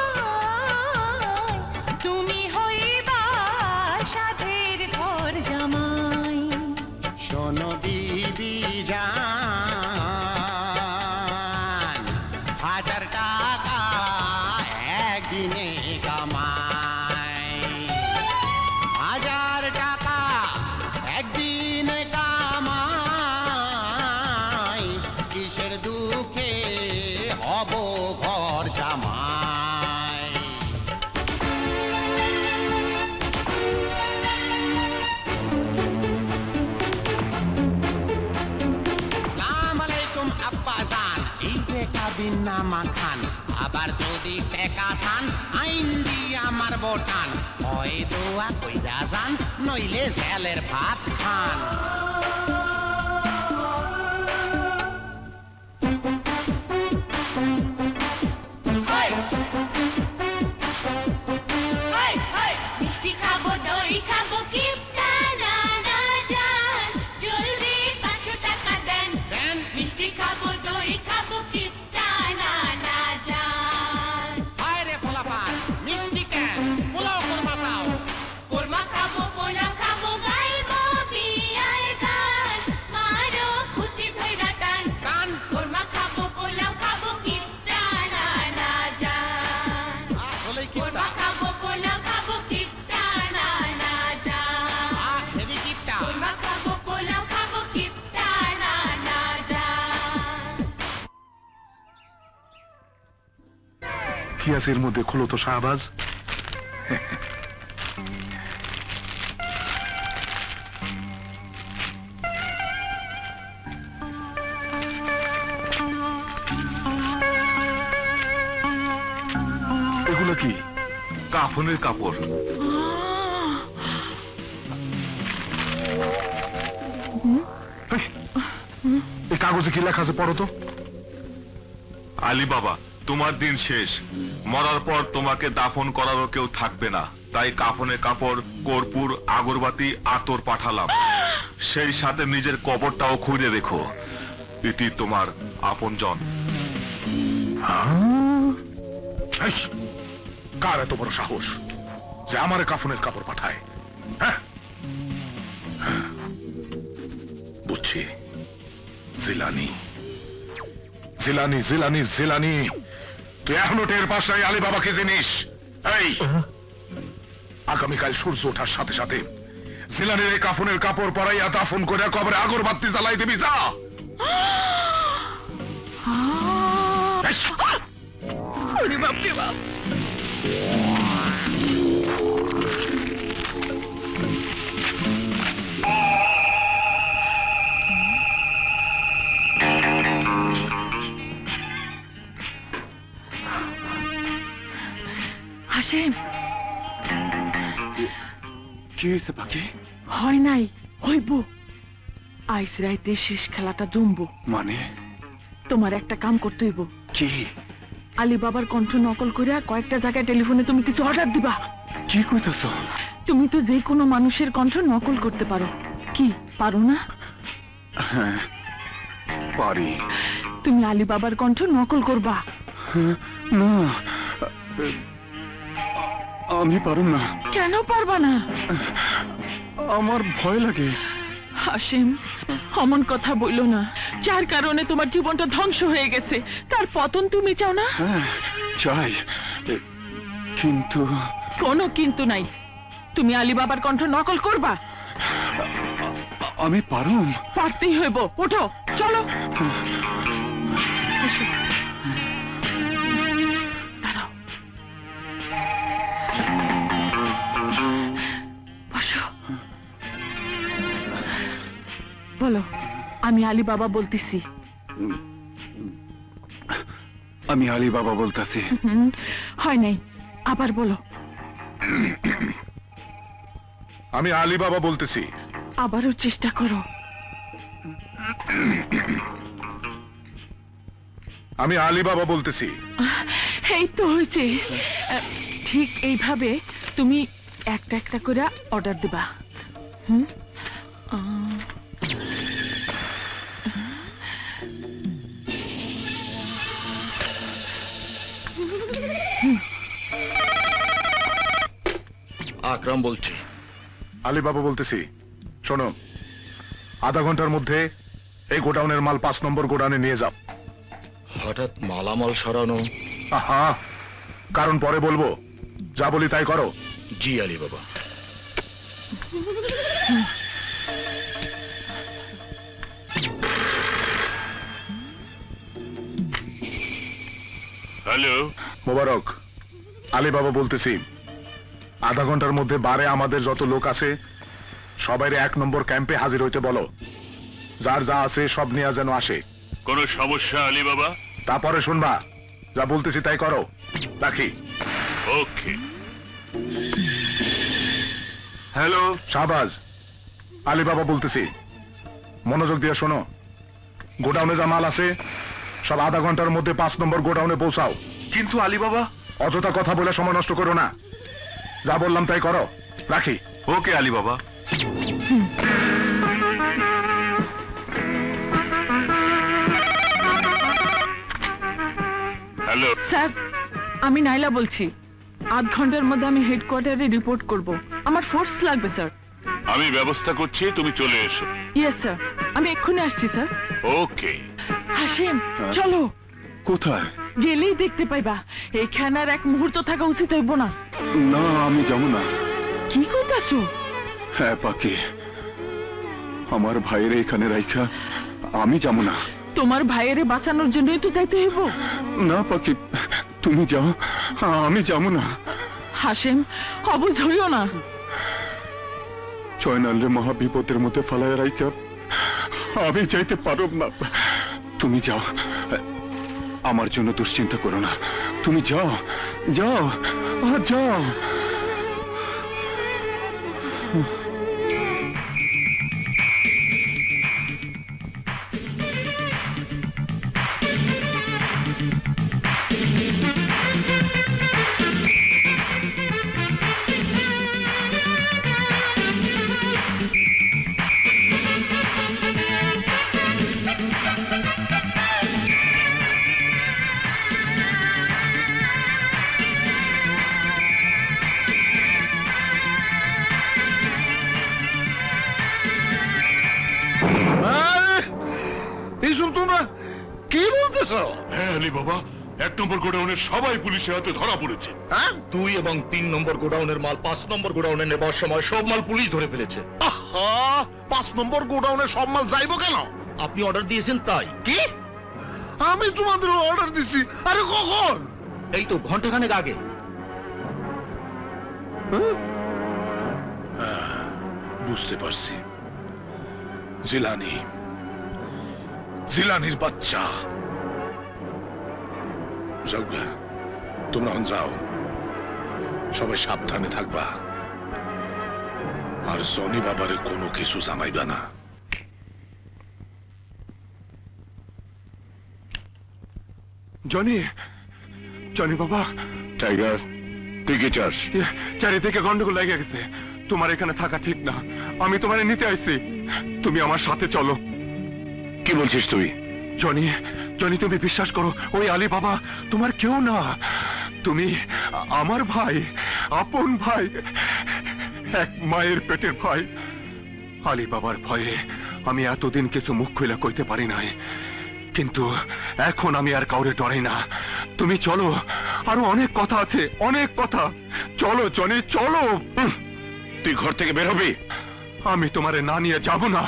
[SPEAKER 7] তুমি হইবা সাধের ঘর জামাই।
[SPEAKER 10] শোনো বিবি জান, 1000 টাকা একদিনে কামাই, 1000 টাকা একদিনে কামাই, কিসের দুঃখে হব ঘর জামাই। আসসালামু আলাইকুম আব্বা জান, এই যে কাবির দিন নামা খান আবার যদি টেকা চান আইন দিয়া মারবো টান হয় দোয়া কইরা যান নইলে জেলের ভাত খান
[SPEAKER 7] মিষ্টি খাবো দই খাবো কিপটা না না জান জলদি 500 টাকা দেন
[SPEAKER 10] দেন
[SPEAKER 7] মিষ্টি খাবো দই খাবো কিপটা না না জান
[SPEAKER 10] হায় রে পোলাপান মিষ্টি কেন পোলাও কোরমা চাও
[SPEAKER 7] কোরমা খাবো পোলাও খাবো গাইবো বিয়ার গান মারো খুঁটি ধইরা টান
[SPEAKER 10] টান
[SPEAKER 7] কোরমা খাবো পোলাও খাবো কিপটা না না জান
[SPEAKER 10] আসলে কি
[SPEAKER 7] কোরমা খাবো পোলাও খাবো কিপটা না না জান
[SPEAKER 10] হেভি কিপটা
[SPEAKER 7] কোরমা খাবো পোলাও খাবো কিপটা না না জান
[SPEAKER 3] কি আছে এর মধ্যে? খোলো তো শাহবাজ। এগুলো কি?
[SPEAKER 8] কাফনের কাপড়।
[SPEAKER 3] এই কাগজে কি লেখা আছে পড়ো তো।
[SPEAKER 8] আলী বাবা, তোমার দিন শেষ। মরার পর তোমাকে দাফন করারও কেউ থাকবে না, তাই কাফনের কাপড়, কর্পূর, আগরবাতি, আতর পাঠালাম। সেই সাথে নিজের কবরটাও খুঁজে রেখো। ইতি তোমার আপনজন।
[SPEAKER 3] এই, কার এত বড় সাহস যে আমার কাফনের কাপড় পাঠায়? হ্যাঁ, বুঝছি। জিলানি জিলানি জিলানি জিলানি, তুই এখনো টের পাস নাই আলী বাবা কি জিনিস? এই, আগামীকাল সূর্য ওঠার সাথে সাথে জিলানির এই কাফনের কাপড় পরাইয়া দাফন করে কবরে আগরবাতি জ্বালাই দিবি, যা।
[SPEAKER 6] ওরে বাপ রে বাপ হাসেম,
[SPEAKER 3] কি হয়েছে পাখি?
[SPEAKER 6] হয় নাই, হইব। আইস রাইতে শেষ খেলাটা জমবো।
[SPEAKER 3] মানে
[SPEAKER 6] তোমার একটা কাম করতে হইব।
[SPEAKER 3] কি?
[SPEAKER 6] আলী বাবার কণ্ঠ নকল করে কয়েকটা জায়গায় টেলিফোনে তুমি কিছু অর্ডার দিবা।
[SPEAKER 3] কি কইতাছ?
[SPEAKER 6] তুমি তো যে কোনো মানুষের কণ্ঠ নকল করতে পারো, কি পারো না?
[SPEAKER 3] হ্যাঁ পারি।
[SPEAKER 6] তুমি আলী বাবার কণ্ঠ নকল করবা।
[SPEAKER 3] না, আমি পারুম না।
[SPEAKER 6] কেন পারবা না?
[SPEAKER 3] আমার ভয় লাগে।
[SPEAKER 6] হাসিম, অমন কথা বইলো না। যার কারণে তোমার জীবনটা ধ্বংস হয়ে গেছে, তার পতন তুমি চাও না?
[SPEAKER 3] হ্যাঁ চাই, কিন্তু
[SPEAKER 6] কোনো কিন্তু নাই। তুমি আলী বাবার কণ্ঠ নকল করবা।
[SPEAKER 3] আমি পারুম।
[SPEAKER 6] পারতেই হইব। ওঠো, চলো। এসো। দাঁড়াও। বসো। বলো, আমি আলী বাবা বলতেছি।
[SPEAKER 3] আমি আলী বাবা বলতেছি।
[SPEAKER 6] হয় নাই, আবার বলো।
[SPEAKER 3] আমি আলী বাবা বলতেছি।
[SPEAKER 6] আবারও চেষ্টা করো।
[SPEAKER 3] আমি আলী বাবা বলতেছি।
[SPEAKER 6] এই তো হয়েছে। ঠিক এইভাবে তুমি একটা একটা করে অর্ডার দিবা।
[SPEAKER 11] আকরাম বলছি।
[SPEAKER 3] আলী বাবা বলতেছি। শোনো, আধা ঘন্টার মধ্যে এই গোডাউনের মাল 5 নম্বর গোডাউনে নিয়ে যাও।
[SPEAKER 11] হঠাৎ মালামাল সরানো?
[SPEAKER 3] আহা, কারণ পরে বলবো। যা বলি তাই করো।
[SPEAKER 11] জি আলী বাবা।
[SPEAKER 4] হ্যালো,
[SPEAKER 3] মোবারক, আলী বাবা বলতেছি। আধা ঘন্টার মধ্যে বারে আমাদের যত লোক আছে সবাই 1 নম্বর ক্যাম্পে হাজির হইতে বলো। যার যা আছে সব নিয়ে যেন আসে।
[SPEAKER 4] কোনো সমস্যা আলী বাবা?
[SPEAKER 3] তারপরে শুনবা, যা বলতেছি তাই করো। রাখি।
[SPEAKER 4] ওকে।
[SPEAKER 3] হ্যালো শাহবাজ, আলী বাবা বলতেছি, মনোযোগ দিয়ে শোনো। গোডাউনে যা মাল আছে সব আধা ঘন্টার মধ্যে 5 নম্বর গোডাউনে পৌঁছাও।
[SPEAKER 5] কিন্তু আলী বাবা।
[SPEAKER 3] অযথা কথা বলে সময় নষ্ট করো না, যা বললাম তাই করো। রাখি।
[SPEAKER 5] ওকে আলী বাবা।
[SPEAKER 4] হ্যালো
[SPEAKER 6] স্যার, আমি নাইলা বলছি। আধ ঘন্টার মধ্যে আমি হেডকোয়ার্টারে রিপোর্ট করব। আমার ফোর্স লাগবে স্যার।
[SPEAKER 4] আমি ব্যবস্থা করছি, তুমি চলে এসো।
[SPEAKER 6] ইয়েস স্যার, আমি এক্ষুনি আসছি স্যার।
[SPEAKER 4] ওকে।
[SPEAKER 6] হাসিম চলো।
[SPEAKER 3] কোথায়?
[SPEAKER 6] গেলেই দেখতে পাইবা। এখানে আর এক মুহূর্ত থাকা উচিত হইব না।
[SPEAKER 3] না আমি যাবো না।
[SPEAKER 6] কি কইতাছো?
[SPEAKER 3] হ্যাঁ পাখি, আমার ভাইয়ের এখানে রাইখা আমি যাবো না।
[SPEAKER 6] তোমার ভাইয়েরে বাঁচানোর জন্যই তো যাইতে হইব।
[SPEAKER 3] না পাখি, তুমি যাও, আমি যাবো না।
[SPEAKER 6] হাসিম অবুঝ হইও না।
[SPEAKER 3] চয়নালে মহা বিপদের মধ্যে ফালায় রাইখা আমি যাইতে পারব না। তুমি যাও, আমার জন্য দুশ্চিন্তা করো না। তুমি যাও, যাও, যাও।
[SPEAKER 8] এইসব তোমরা কি বলতেছ?
[SPEAKER 3] হ্যাঁ আলী বাবা, 1 নম্বর গোডাউনের সবাই পুলিশের হাতে ধরা পড়েছে।
[SPEAKER 8] হ্যাঁ,
[SPEAKER 11] 2 এবং 3 নম্বর গোডাউনের মাল 5 নম্বর গোডাউনে নেবার সময় সব মাল পুলিশ ধরে ফেলেছে।
[SPEAKER 8] 5 নম্বর গোডাউনে সব মাল যাইবো কেন?
[SPEAKER 11] আপনি অর্ডার দিয়েছেন তাই।
[SPEAKER 8] কি? আমি তোমাদের অর্ডার দিছি? আরে কখন?
[SPEAKER 11] এই তো ঘন্টাখানেক আগে।
[SPEAKER 8] বুঝতে পারছি, জিলানির বাচ্চা। যাওগা, তোমরা যাও, সবাই সাবধানে থাকবা, আর জনি বাবারে কোনো কিছু জানাইবা না।
[SPEAKER 3] জনি, জনি বাবা। টাইগার, তুই কি চাস? চারিদিকে গন্ডগোল লেগে গেছে, তোমার এখানে থাকা ঠিক না। আমি তোমারে নিতে আইছি, তুমি আমার সাথে চলো।
[SPEAKER 8] কি বলছিস তুই?
[SPEAKER 3] জনি, জনি তুমি বিশ্বাস করো, ওই আলী বাবা তোমার কেউ না। তুমি আমার ভাই, আপন ভাই, এক মায়ের পেটের ভাই। আলী বাবার ভয়ে আমি এতদিন কিছু মুখ খুলে কইতে পারি নাই, কিন্তু এখন আমি আর কাউরে ডরাই না। তুমি চলো, আরো অনেক কথা আছে, অনেক কথা। চলো জনি, চলো।
[SPEAKER 8] তুই ঘর থেকে বের হবি?
[SPEAKER 3] আমি তোমারে না নিয়ে যাব না।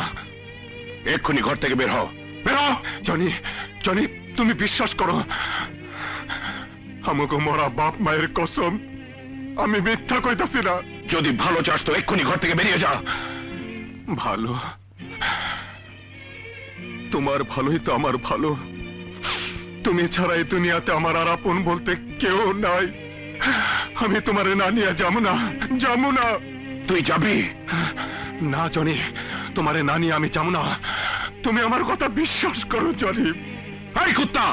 [SPEAKER 8] এক্ষুনি ঘর থেকে বের হ।
[SPEAKER 3] বের হ। জনি, জনি তুমি বিশ্বাস করো, আমাকে মরা বাপ মায়ের কসম, আমি মিথ্যা কইতাছি না।
[SPEAKER 8] যদি ভালো চাস তো এক্ষুনি ঘর থেকে বেরিয়ে যা।
[SPEAKER 3] ভালো? তোমার ভালোই তো আমার ভালো। তুমি ছাড়া এই দুনিয়াতে আমার আর আপন বলতে কেউ নাই। আমি তোমারে না নিয়ে যাবো না, যাবো না।
[SPEAKER 8] তুই যাবি
[SPEAKER 3] না জনি, তোমারে না নিয়ে আমি যাবো না। তুমি আমার কথা বিশ্বাস করো জনি।
[SPEAKER 8] এই কুত্তা,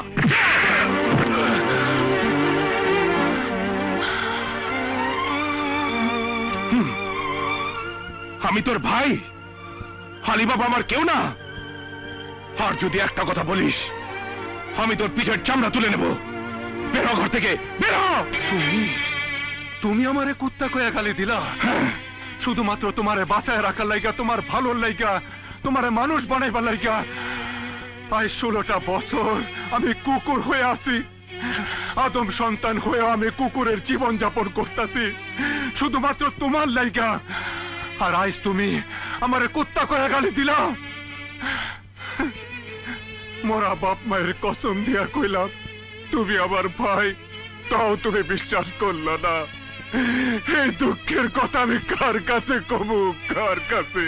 [SPEAKER 3] আমি তোর ভাই, আলী বাবা আমার কেউ না। আর যদি একটা কথা বলিস, আমি তোর পিঠের চামড়া তুলে নেব। বের হ ঘর থেকে, বের হ। তুমি আমারে কুত্তা কয়া গালি দিলা? শুধুমাত্র তোমারে বাঁচায় রাখার লাইগা, তোমার ভালোর লাইগা, তোমারে মানুষ বানাইবার লাইগা। প্রায় 16টা বছর আমি কুকুর হয়ে আছি, আদম সন্তান হয়ে আমি কুকুরের জীবন যাপন করতেছি শুধুমাত্র তোমার লাইগা। আর আজ তুমি আমারে কুত্তা কয়া গালি দিলা। মোরা বাপ মায়ের কসম দিয়া কইলাম তুমি আমার ভাই, তাও তুমি বিশ্বাস করলো না। এই দুঃখের কথা আমি কার কাছে কমু, কার কাছে?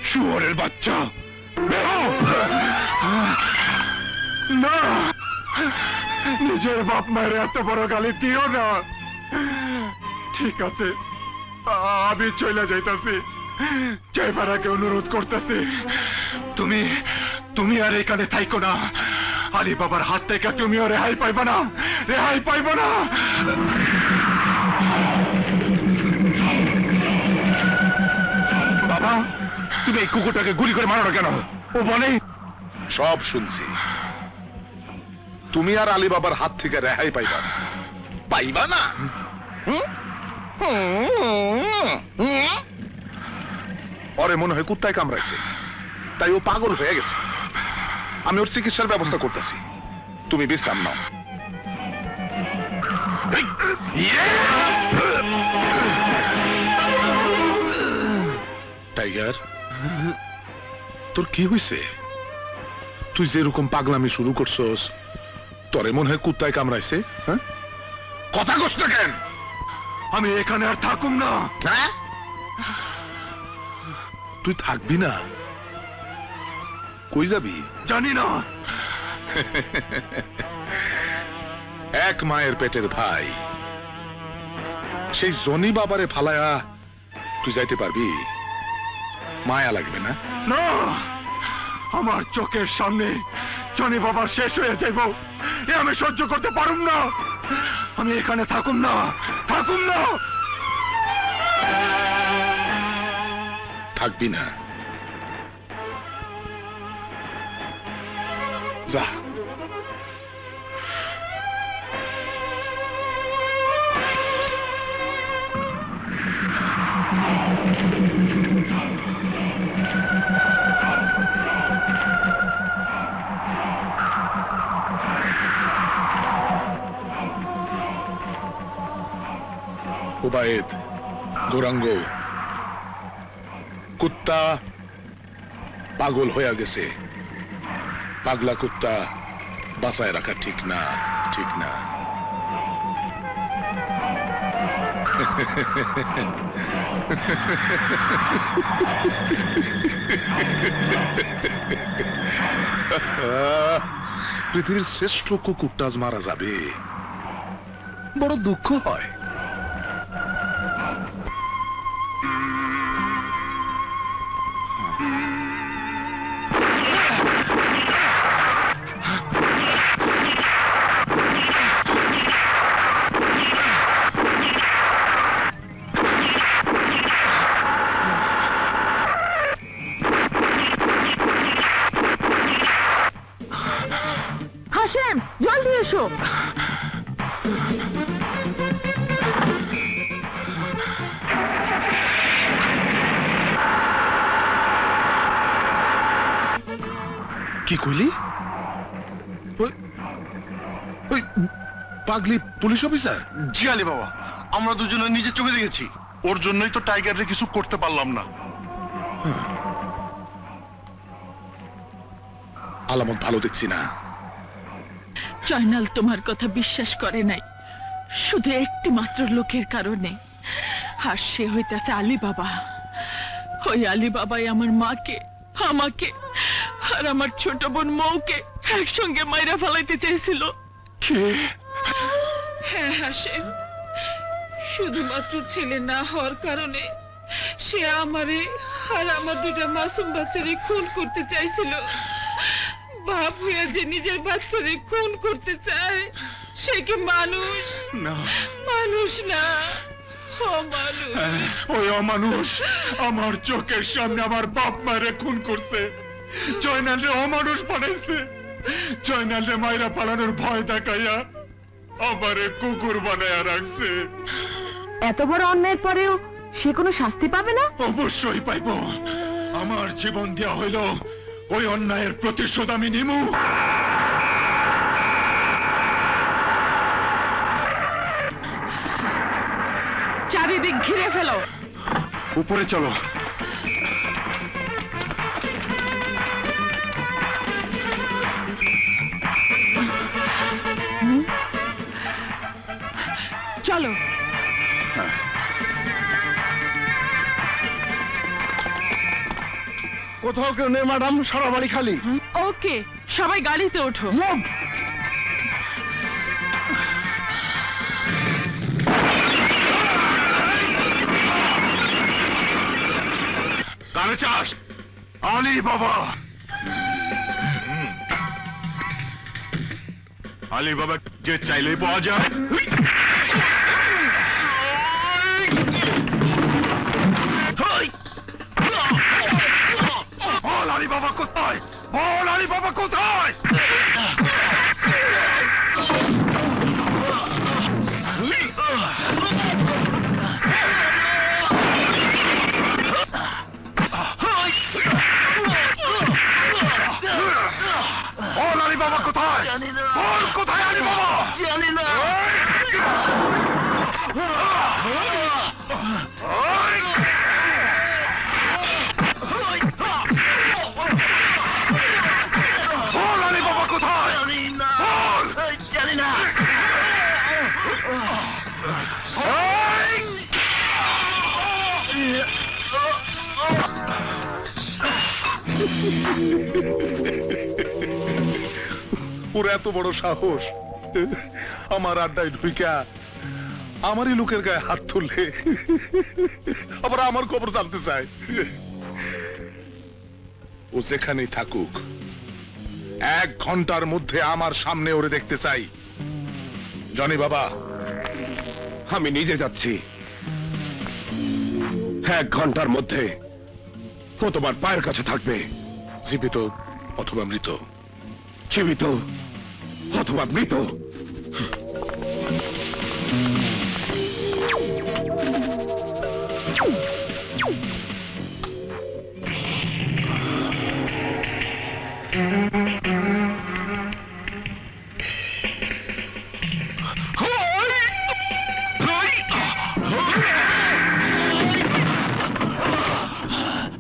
[SPEAKER 8] শুয়োরের বাচ্চা,
[SPEAKER 3] না, নিজের বাপ মায়ের এত বড় গালি দিও না। ঠিক আছে, আমি চলে যাইতাছি। জয়পাড়াকে অনুরোধ করতেছি, তুমি তুমি আর এখানে থাইকো না। আলী বাবার হাত থেকে তুমিও রেহাই পাইবা না, রেহাই পাইবা না। বাবা, তুমি এই কুকুরটাকে গুলি করে মারো না কেন? ও বলে
[SPEAKER 8] সব শুনছি। তুমি আর আলী বাবার হাত থেকে রেহাই পাইবা না। পাইবা না? ওরে মনে হয় কুত্তায় কামড়াইছে, তাই ও পাগল হয়ে গেছে। আমি ওর চিকিৎসার ব্যবস্থা করতেছি, তুমি বিশ্রাম নাও। টাইগার, তোর কি হয়েছে? তুই যেরকম পাগলামি শুরু করছস, তোরে মনে হয় কুত্তায় কামড়াইছে? হ্যাঁ, কথা কস না কেন?
[SPEAKER 3] আমি এখানে আর থাকুম না।
[SPEAKER 8] হ্যাঁ, তুই থাকবি না? কই যাবি?
[SPEAKER 3] জানি না।
[SPEAKER 8] এক মায়ের পেটের ভাই, সেই জনি বাবারে ফালায়া তুই যাইতে পারবি? মায়া লাগবে না?
[SPEAKER 3] না, আমার চোখের সামনে জনি বাবা শেষ হয়ে যাইব, এ আমি সহ্য করতে পারুম না। আমি এখানে থাকুম না, থাকুম না।
[SPEAKER 8] থাকবি না? যা। ওবায়েদ, গৌরাঙ্গ, কুত্তা পাগল হয়ে গেছে। পাগলা কুত্তা বাঁচায় রাখা ঠিক না, ঠিক না। পৃথিবীর শ্রেষ্ঠ কুকুরটা আজ মারা যাবে, বড় দুঃখ হয়।
[SPEAKER 6] হাসেম, জলদি এসো।
[SPEAKER 8] কি কইলি? ওই পাগলি পুলিশ অফিসার?
[SPEAKER 11] জি আলী বাবা, আমরা দুজনে নিজের চোখে দেখেছি। ওর জন্যই তো টাইগারে কিছু করতে পারলাম না।
[SPEAKER 8] আলামত ভালো দেখছি না।
[SPEAKER 2] জয়নাল তোমার কথা বিশ্বাস করে নাই শুধু একটি মাত্র লোকের কারণে, আর সে হইতাছে আলী বাবা। ওই আলী বাবাই আমার মাকে, আমাকে আর আমার ছোট বোন মৌকে একসঙ্গে মাইরা ফেলাইতে চেয়েছিল। হ্যাঁ হাসেম, শুধুমাত্র ছেলে না হওয়ার কারণে সে আমারে আর আমার দুটা মাসুম বাচ্চারে খুন করতে চাইছিল। বাপ হয়ে যে নিজের বাচ্চারে খুন করতে চায়, সে কি মানুষ?
[SPEAKER 3] না,
[SPEAKER 2] মানুষ না, অমানুষ।
[SPEAKER 3] ওই অমানুষ আমার চোখের সামনে আমার বাপ মায়ের খুন করছে। জয়নালে অমানুষ বানাইছে। জয়নালে মায়েরা পালানোর ভয় দেখাইয়া আমারে কুকুর বানায়া রাখছে।
[SPEAKER 6] এত বড় অন্যায়ের পরেও সে কোনো শাস্তি পাবে না?
[SPEAKER 3] অবশ্যই পাইব। আমার জীবন দেওয়া হইল ওই অন্যায়ের প্রতিশোধ আমি নিমু।
[SPEAKER 2] চারিদিক ঘিরে ফেলো।
[SPEAKER 3] উপরে চলো।
[SPEAKER 2] চলো।
[SPEAKER 11] কোথাও কেউ নেই ম্যাডাম, সারা বাড়ি খালি।
[SPEAKER 2] ওকে, সবাই গাড়িতে ওঠো।
[SPEAKER 8] কানে চাস আলী বাবা, আলী বাবা যে চাইলেই পাওয়া যায়। বল আলী বাবা কোথায়, বল আলী বাবা কোথায়? বল আলী বাবা কোথায়, বল কোথায় আলী বাবা? জানি না। বল আলী বাবা কোথায়, বল। জানি না।
[SPEAKER 3] ওর এত বড় সাহস আমার আড্ডায় ঢুইকা আমারই লোকের গায়ে হাত তুললে, আবার আমার খবর জানতে চায়। ও যেখানেই থাকুক 1 ঘন্টার মধ্যে আমার সামনে ওরে দেখতে চাই। জনি বাবা,
[SPEAKER 9] আমি নিজে যাচ্ছি। 1 ঘন্টার মধ্যে ও তোমার পায়ের কাছে থাকবে।
[SPEAKER 3] জীবিত অথবা মৃত।
[SPEAKER 9] জীবিত অথবা মৃত।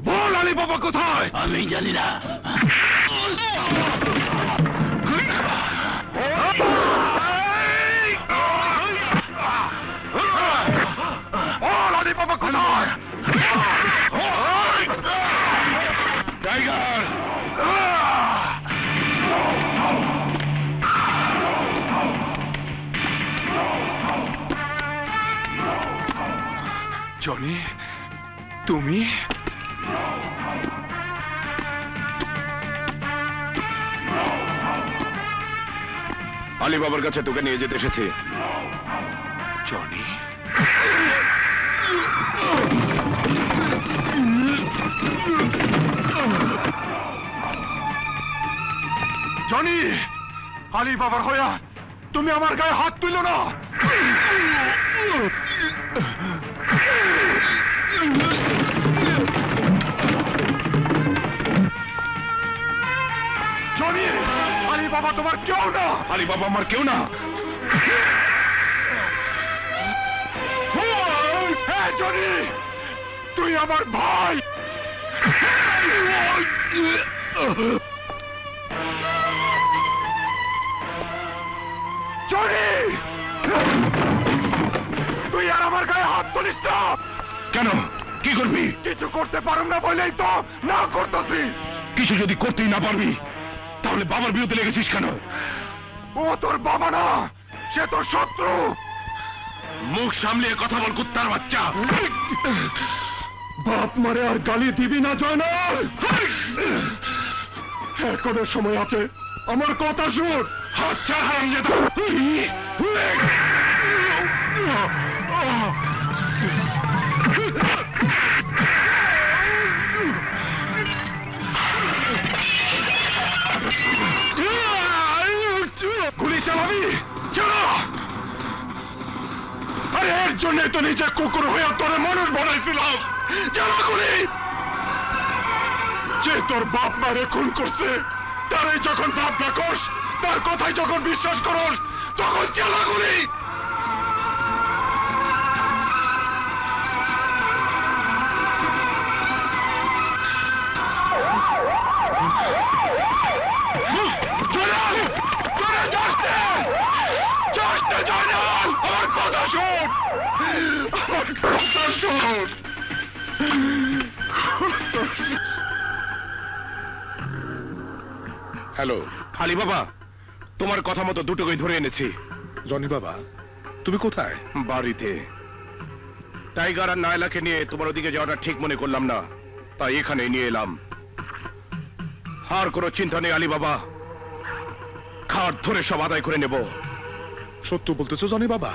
[SPEAKER 8] বল আলী বাবা কোথায়? আমি জানি না। বল আলী বাবা কোথায়? টাইগার, জনি তুমি?
[SPEAKER 9] আলী বাবার কাছে তোকে নিয়ে যেতে এসেছি।
[SPEAKER 8] জনি, জনি, আলী বাবার হইয়া তুমি আমার গায়ে হাত তুলো না। জনি, আলী বাবা তোমার কেউ না।
[SPEAKER 9] আলী বাবা আমার কেউ না।
[SPEAKER 8] হ্যাঁ জনি, তুই আমার ভাই। জনি, তুই আর আমার গায়ে হাত তুলিস না।
[SPEAKER 9] কেন? কি করবি?
[SPEAKER 8] কিছু করতে পারুম না বলেই তো না করতেছি।
[SPEAKER 9] কিছু যদি করতেই না পারবি তাহলে বাবার বিরুদ্ধে লেগেছিস কেন?
[SPEAKER 8] ও তোর বাবা না, সে তোর শত্রু।
[SPEAKER 9] মুখ সামলিয়ে কথা বল, কুত্তার বাচ্চা।
[SPEAKER 8] বাপ মারে আর গালি দিবি না জয়নাল। এখনো সময় আছে, আমার কথা শুন।
[SPEAKER 9] আচ্ছা হারামজাদা।
[SPEAKER 8] গুলি চালাবি? চালা। আরে এর জন্য তো নিজে কুকুর হইয়া তোরে মানুষ বানাইছিলাম। চালা গুলি। যে তোর বাপ মারে খুন করছে তারে যখন বাপ ডাকস, তার কথাই যখন বিশ্বাস করস, তখন চালা গুলি।
[SPEAKER 3] হ্যালো,
[SPEAKER 9] আলী বাবা, তোমার কথা মতো দুটোকেই ধরে এনেছি।
[SPEAKER 3] জনি বাবা, তুমি কোথায়?
[SPEAKER 9] বাড়িতে। টাইগার আর নায়লাকে নিয়ে তোমার ওদিকে যাওয়াটা ঠিক মনে করলাম না, তাই এখানে নিয়ে এলাম। আর কোনো চিন্তা নেই আলী বাবা, খাট ধরে সব আদায় করে নেব।
[SPEAKER 3] সত্য বলতেছো জনি বাবা?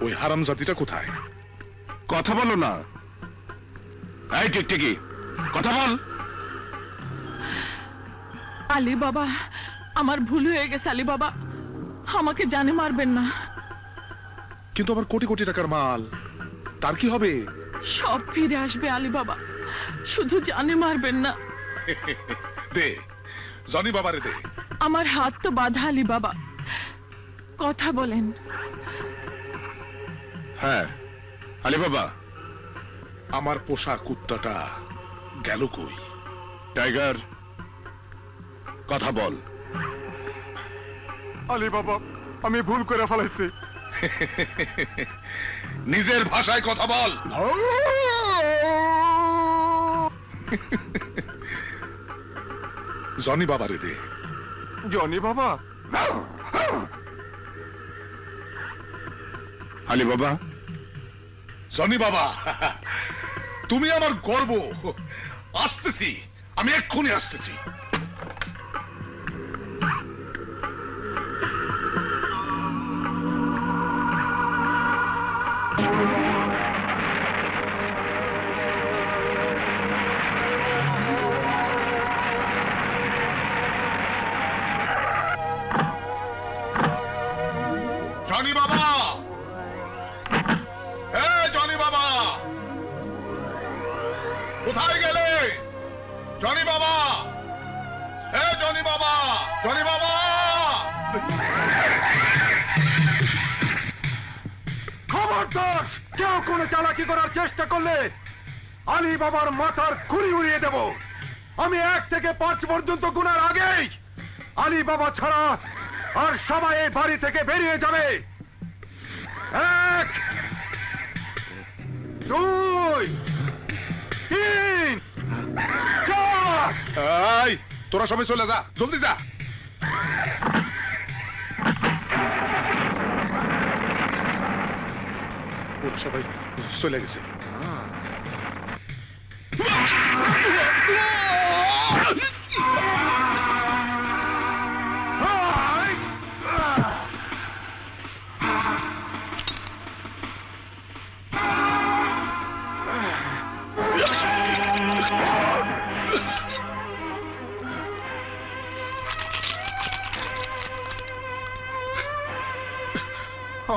[SPEAKER 3] ওই হারাম জাতিটা কোথায়?
[SPEAKER 9] কথা বলো না। এই টিকটিকি, কথা বল।
[SPEAKER 2] আলী বাবা, আমার ভুল হয়ে গেছে আলী বাবা, আমাকে জানে মারবেন না।
[SPEAKER 3] কিন্তু আমার কোটি কোটি টাকার মাল, তার কি হবে?
[SPEAKER 2] সব ফিরে আসবে আলী বাবা, শুধু জানে মারবেন না।
[SPEAKER 3] দে জনি বাবারে দে।
[SPEAKER 2] আমার হাত তো বাঁধা আলী বাবা, কথা বলেন।
[SPEAKER 9] হ্যাঁ আলী বাবা।
[SPEAKER 3] আমার পোষা কুত্তাটা গেল কই?
[SPEAKER 9] টাইগার, কথা বল।
[SPEAKER 3] আলী বাবা, আমি ভুল করে ফেলাইছি। নিজের ভাষায় কথা বল। জনি বাবারে দে।
[SPEAKER 9] জনি বাবা। আলী বাবা।
[SPEAKER 3] জনি বাবা, তুমি আমার গর্ব। আসতেছি, আমি এক্ষুনি আসতেছি। জনি বাবা, জনি বাবা, কোথায় গেলে? জনি বাবা, জনি বাবা, জনি বাবা।
[SPEAKER 9] খবরদার, কেউ কোনো চালাকি করার চেষ্টা করলে আলী বাবার মাথার খুলি উড়িয়ে দেব। আমি 1 থেকে 5 পর্যন্ত গুনার আগেই আলী বাবা ছাড়া আর সবাই এই বাড়ি থেকে বেরিয়ে যাবে। 1, 2, 3, 4।
[SPEAKER 3] এই, তোরা সবাই চলে যা, জলদি যা। ওরা সবাই চলে গেছে।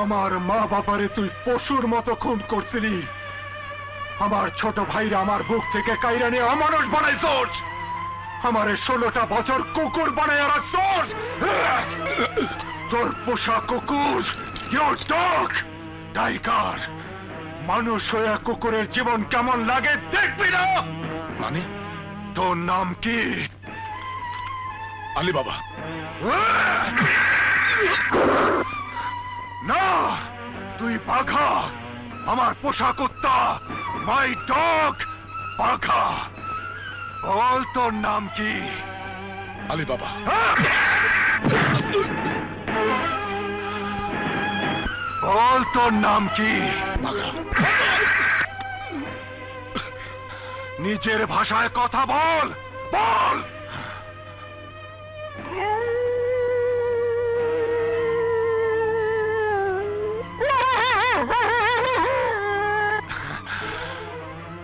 [SPEAKER 9] আমার মা বাবারে তুই পশুর মতো খুন করছিলি। আমার ছোট ভাইরা আমার বুক থেকে কাইরা নিয়ে অমানুষ বানাইছোস। আমারে 16টা বছর কুকুর বানাইয়া রাখছোস। তোর পোষা কুকুর, ইউর ডগ, টাইগার, মানুষ হয়ে কুকুরের জীবন কেমন লাগে দেখবি না?
[SPEAKER 3] মানে?
[SPEAKER 9] তোর নাম কি?
[SPEAKER 3] আলী বাবা।
[SPEAKER 9] না, তুই বাঘা, আমার পোষা কুত্তা, মাই ডগ, বাঘা। বল তোর নাম কি?
[SPEAKER 3] আলী বাবা।
[SPEAKER 9] বল তোর নাম কি?
[SPEAKER 3] বাঘা।
[SPEAKER 9] নিজের ভাষায় কথা বল, বল।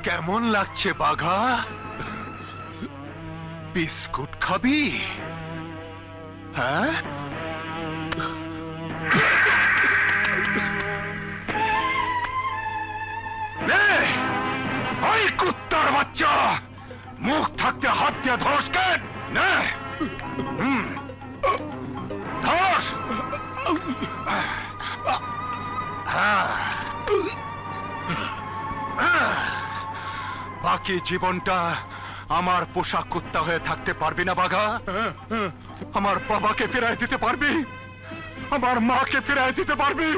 [SPEAKER 9] কেমন লাগছে বাঘা? বিস্কুট খাবি? হ্যাঁ? ওই কুত্তার বাচ্চা, মুখ থাকতে হাত দিয়ে ধস কেন? ধস। বাকি জীবনটা আমার পোষা কুত্তা হয়ে থাকতে পারবি না বাঘা? আমার বাবাকে ফিরাই দিতে পারবি? আমার মাকে ফিরাই দিতে পারবি?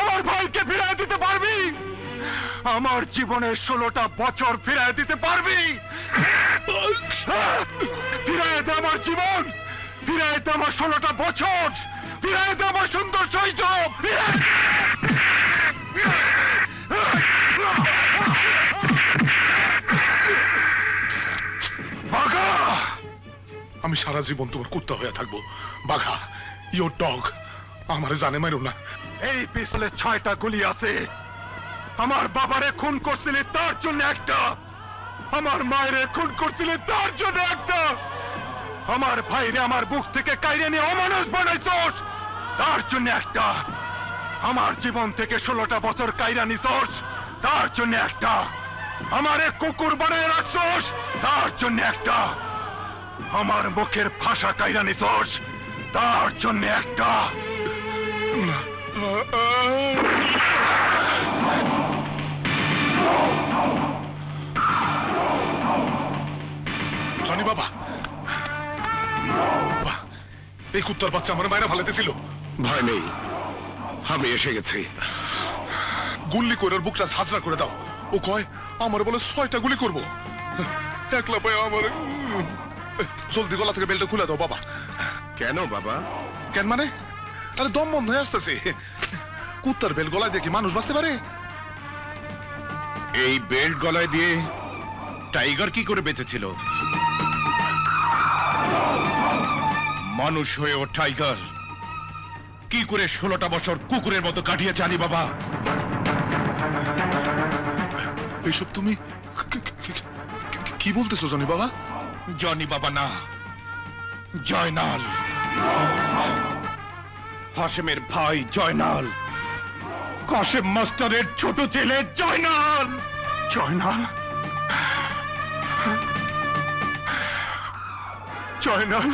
[SPEAKER 9] আমার ভাইকে ফিরাই দিতে পারবি? আমার জীবনের 16টা বছর ফিরায় দিতে পারবি? ফিরায় দে আমার জীবন, ফিরায় দে আমার 16টা বছর, ফিরায় দে আমার সুন্দর শৈশব। বাঘা,
[SPEAKER 11] আমি সারা জীবন তোমার কুত্তা হয়ে থাকবো। বাঘা, ইয়োর ডগ। আমারে জানে মারো না।
[SPEAKER 9] এই পিস্তলে 6টা গুলি আছে। আমার বাবারে খুন করছিলি তার জন্য একটা, আমার মায়েরে খুন করছিলি তার জন্য একটা, আমার ভাইরে আমার বুক থেকে কাইরে নিয়ে অমানুষ বানাইছস তার জন্য একটা, আমার জীবন থেকে 16টা বছর কাইরা নিছস তার জন্য একটা, আমারে কুকুর বানায় রাখছস তার জন্য একটা, আমার মুখের ভাষা কাইরা নিছস তার জন্য একটা।
[SPEAKER 11] জনি বাবা, এই কুত্তার বাচ্চা আমার মায়েরা ভালাইতেছিল।
[SPEAKER 3] ভয় নেই, আমি এসে গেছি।
[SPEAKER 11] গুল্লি করে ওর বুকটা ঝাঁঝরা করে দাও। ও কয় আমার বলে 6টা গুলি করবো। একলা পায়ে আমার জলদি গলা থেকে বেলটা খুলে দাও বাবা।
[SPEAKER 3] কেন বাবা?
[SPEAKER 11] কেন মানে? আরে দম বন্ধ হয়ে আসতেছে। কুত্তার বেল গলায় দিয়ে কি মানুষ বাঁচতে পারে?
[SPEAKER 3] এই বেল্ট গলায় দিয়ে টাইগার কি করে বেঁচেছিল? মানুষ হয়ে ও টাইগার কি করে 16টা বছর কুকুরের মতো কাটিয়ে জানি বাবা?
[SPEAKER 11] এইসব তুমি কি বলতেছো জনি বাবা?
[SPEAKER 3] জনি বাবা না, জয়নাল, হাশেমের ভাই জয়নাল, কাশেম মাস্টারের ছোট ছেলে জয়নাল।
[SPEAKER 9] জয়নাল, জয়নাল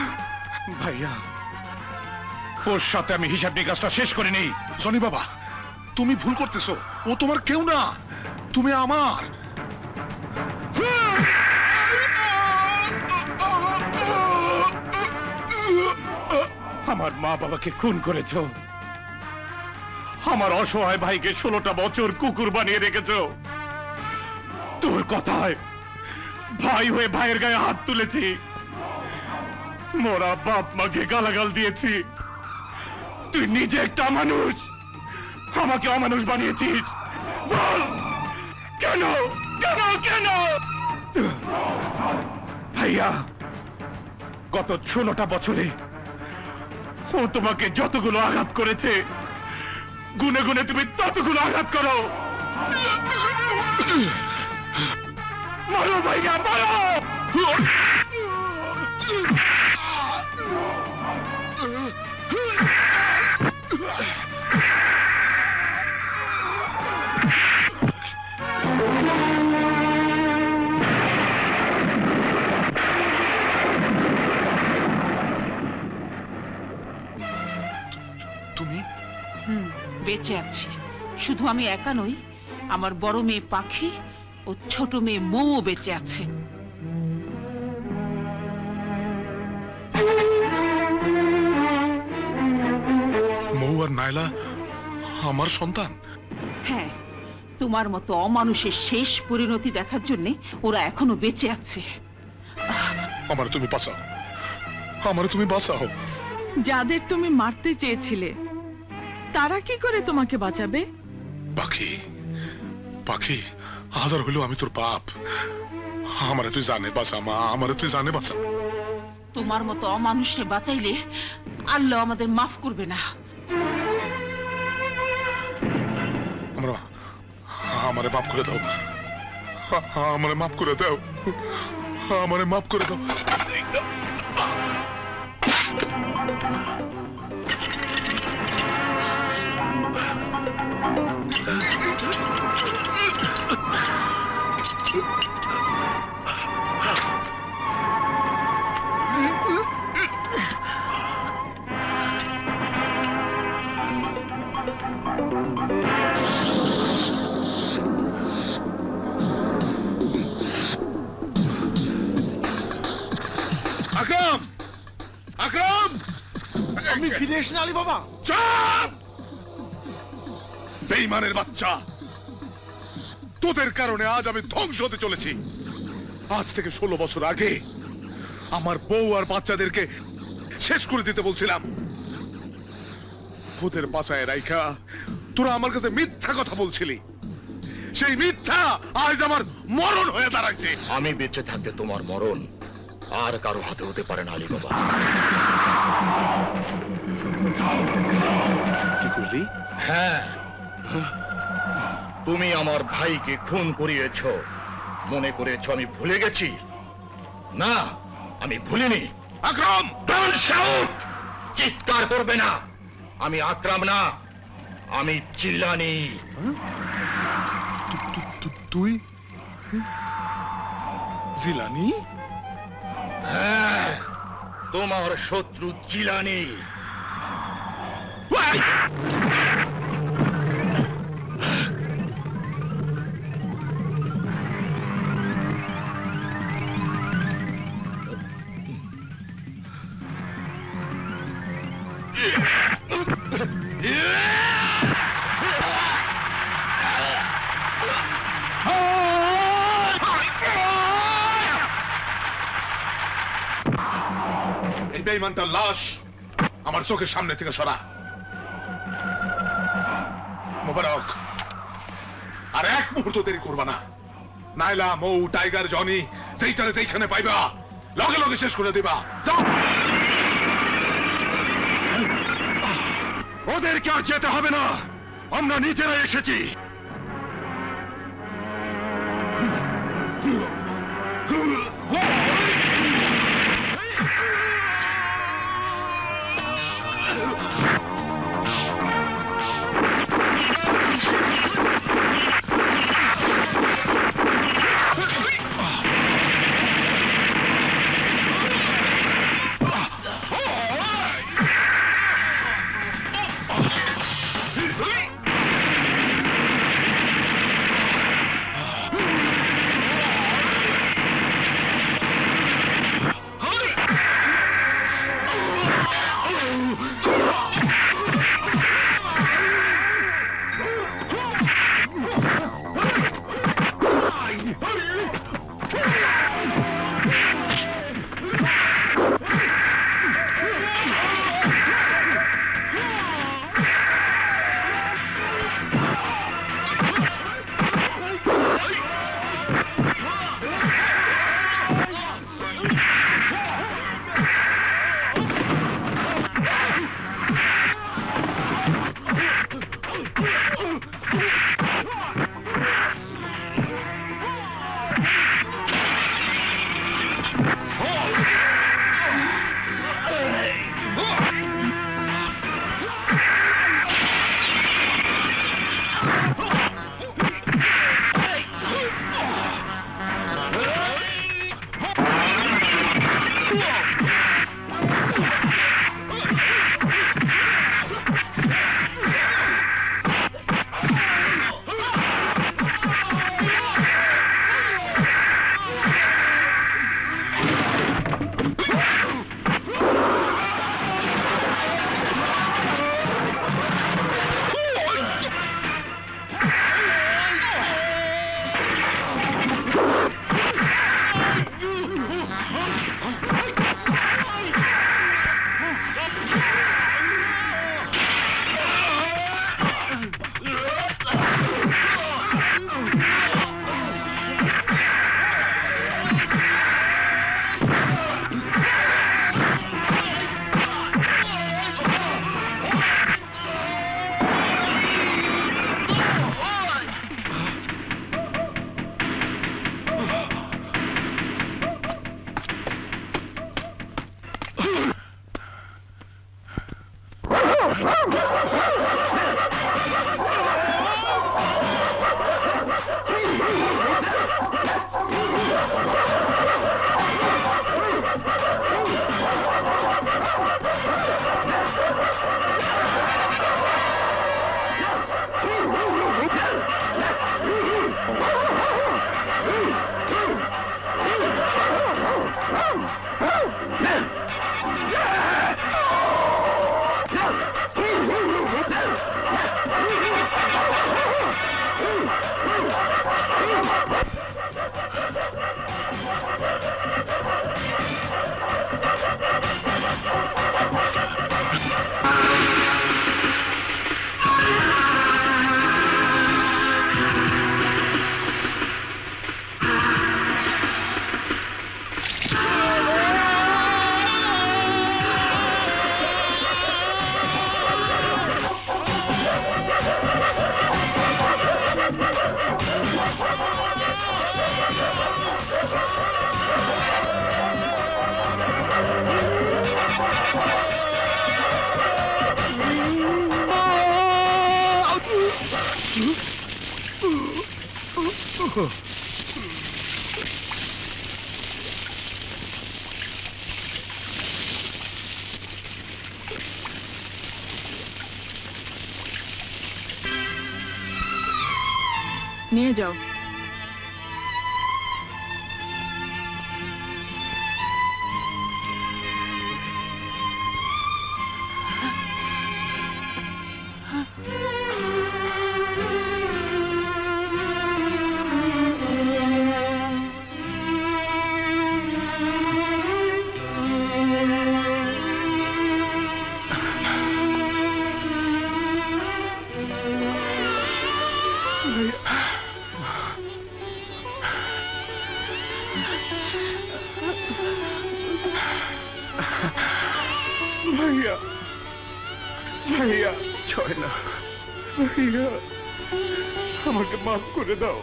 [SPEAKER 3] ভাইয়া, ওর সাথে আমি হিসাব নিকাশটা শেষ করে নেই।
[SPEAKER 11] জনি বাবা, তুমি ভুল করতেছো। ও তোমার কেউ না, তুমি আমার।
[SPEAKER 3] আমার মা বাবাকে খুন করেছ, আমার অসহায় ভাইকে 16টা বছর কুকুর বানিয়ে রেখেছ। তোর কথায় ভাই হয়ে ভাইয়ের গায়ে হাত তুলেছি, মোরা বাপ মাকে গালাগাল দিয়েছি। তুই নিজে একটা মানুষ, আমাকে অমানুষ বানিয়েছিস। বল কেন কেন কেন? ভাইয়া, গত 16টা বছরে ও তোমাকে যতগুলো আঘাত করেছে, গুনে গুনে তুমি ততগুলো আঘাত করো। মারো ভাইয়া, মারো।
[SPEAKER 11] তুমি?
[SPEAKER 2] বেঁচে আছি। শুধু আমি একা নই, আমার বড় মেয়ে পাখি ও ছোট মেয়ে মৌও বেঁচে আছে।
[SPEAKER 11] মৌ আর নাইলা আমার সন্তান?
[SPEAKER 2] হ্যাঁ, তোমার মতো অমানুষের শেষ পরিণতি দেখার জন্য ওরা এখনো বেঁচে আছে।
[SPEAKER 11] আমার তুমি বাঁচাও, আমার তুমি বাঁচাও।
[SPEAKER 6] যাদের তুমি মারতে চেয়েছিলে তারা কি করে তোমাকে বাঁচাবে?
[SPEAKER 11] পাখি, পাখি, হাজার হইলেও আমি তোর বাপ। আমারে তুই জানে বাঁচা মা, আমারে তুই জানে বাঁচা।
[SPEAKER 2] তোমার মতো অমানুষে বাঁচাইলে আল্লাহ আমাদের মাফ করবে না।
[SPEAKER 11] আমারে মাফ করে দাও, আমারে মাফ করে দাও, আমারে মাফ করে দাও।
[SPEAKER 3] আকরাম, আকরাম,
[SPEAKER 9] আপনি ফিরে এসেছেন আলী বাবা?
[SPEAKER 3] চাপ! বেঈমানের বাচ্চা,
[SPEAKER 11] তোদের কারণে আজ আমি ধ্বংস হতে চলেছি। আজ থেকে 16 বছর আগে আমার বউ আর বাচ্চাদেরকে শেষ করে দিতে বলছিলাম। ওদের বাঁচায় রাইখা তোরা আমার কাছে মিথ্যা কথা বলছিলি। সেই মিথ্যা আজ আমার মরণ হয়ে দাঁড়াইছে।
[SPEAKER 12] আমি বেঁচে থাকতে তোমার মরণ আর কারো হাতে হতে পারে না আলী বাবা।
[SPEAKER 11] কি করলি?
[SPEAKER 12] হ্যাঁ, তুমি আমার ভাইকে খুন করিয়েছ। মনে করেছ আমি ভুলে গেছি? না, আমি ভুলিনি।
[SPEAKER 11] আকরাম,
[SPEAKER 12] ডোন্ট শাউট! চিৎকার করবে না। আমি আকরাম না, আমি জিলানি।
[SPEAKER 11] তুই জিলানি?
[SPEAKER 12] হ্যাঁ, তোমার শত্রু জিলানি।
[SPEAKER 11] এই বেঈমানটার লাশ আমার চোখের সামনে থেকে সরা। মোবারক, আর এক মুহূর্ত দেরি করবা না, নাইলা মৌ টাইগার জনি যেইটারে যেইখানে পাইবা লগে লগে শেষ করে দিবা। যাও।
[SPEAKER 9] ওদেরকে আর যেতে হবে না, আমরা নিজেরা এসেছি।
[SPEAKER 6] নিয়ে যাও।
[SPEAKER 9] ভাইয়া ভাইয়া ছয় না ভাইয়া, আমাকে মাফ করে দাও।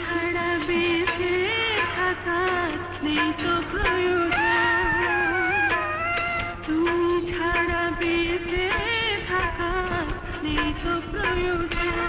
[SPEAKER 7] ছাড়া বেঁচে থাকার নেই তো প্রয়োজন, তুমি ছাড়া বেঁচে থাকার নেই তো প্রয়োজন।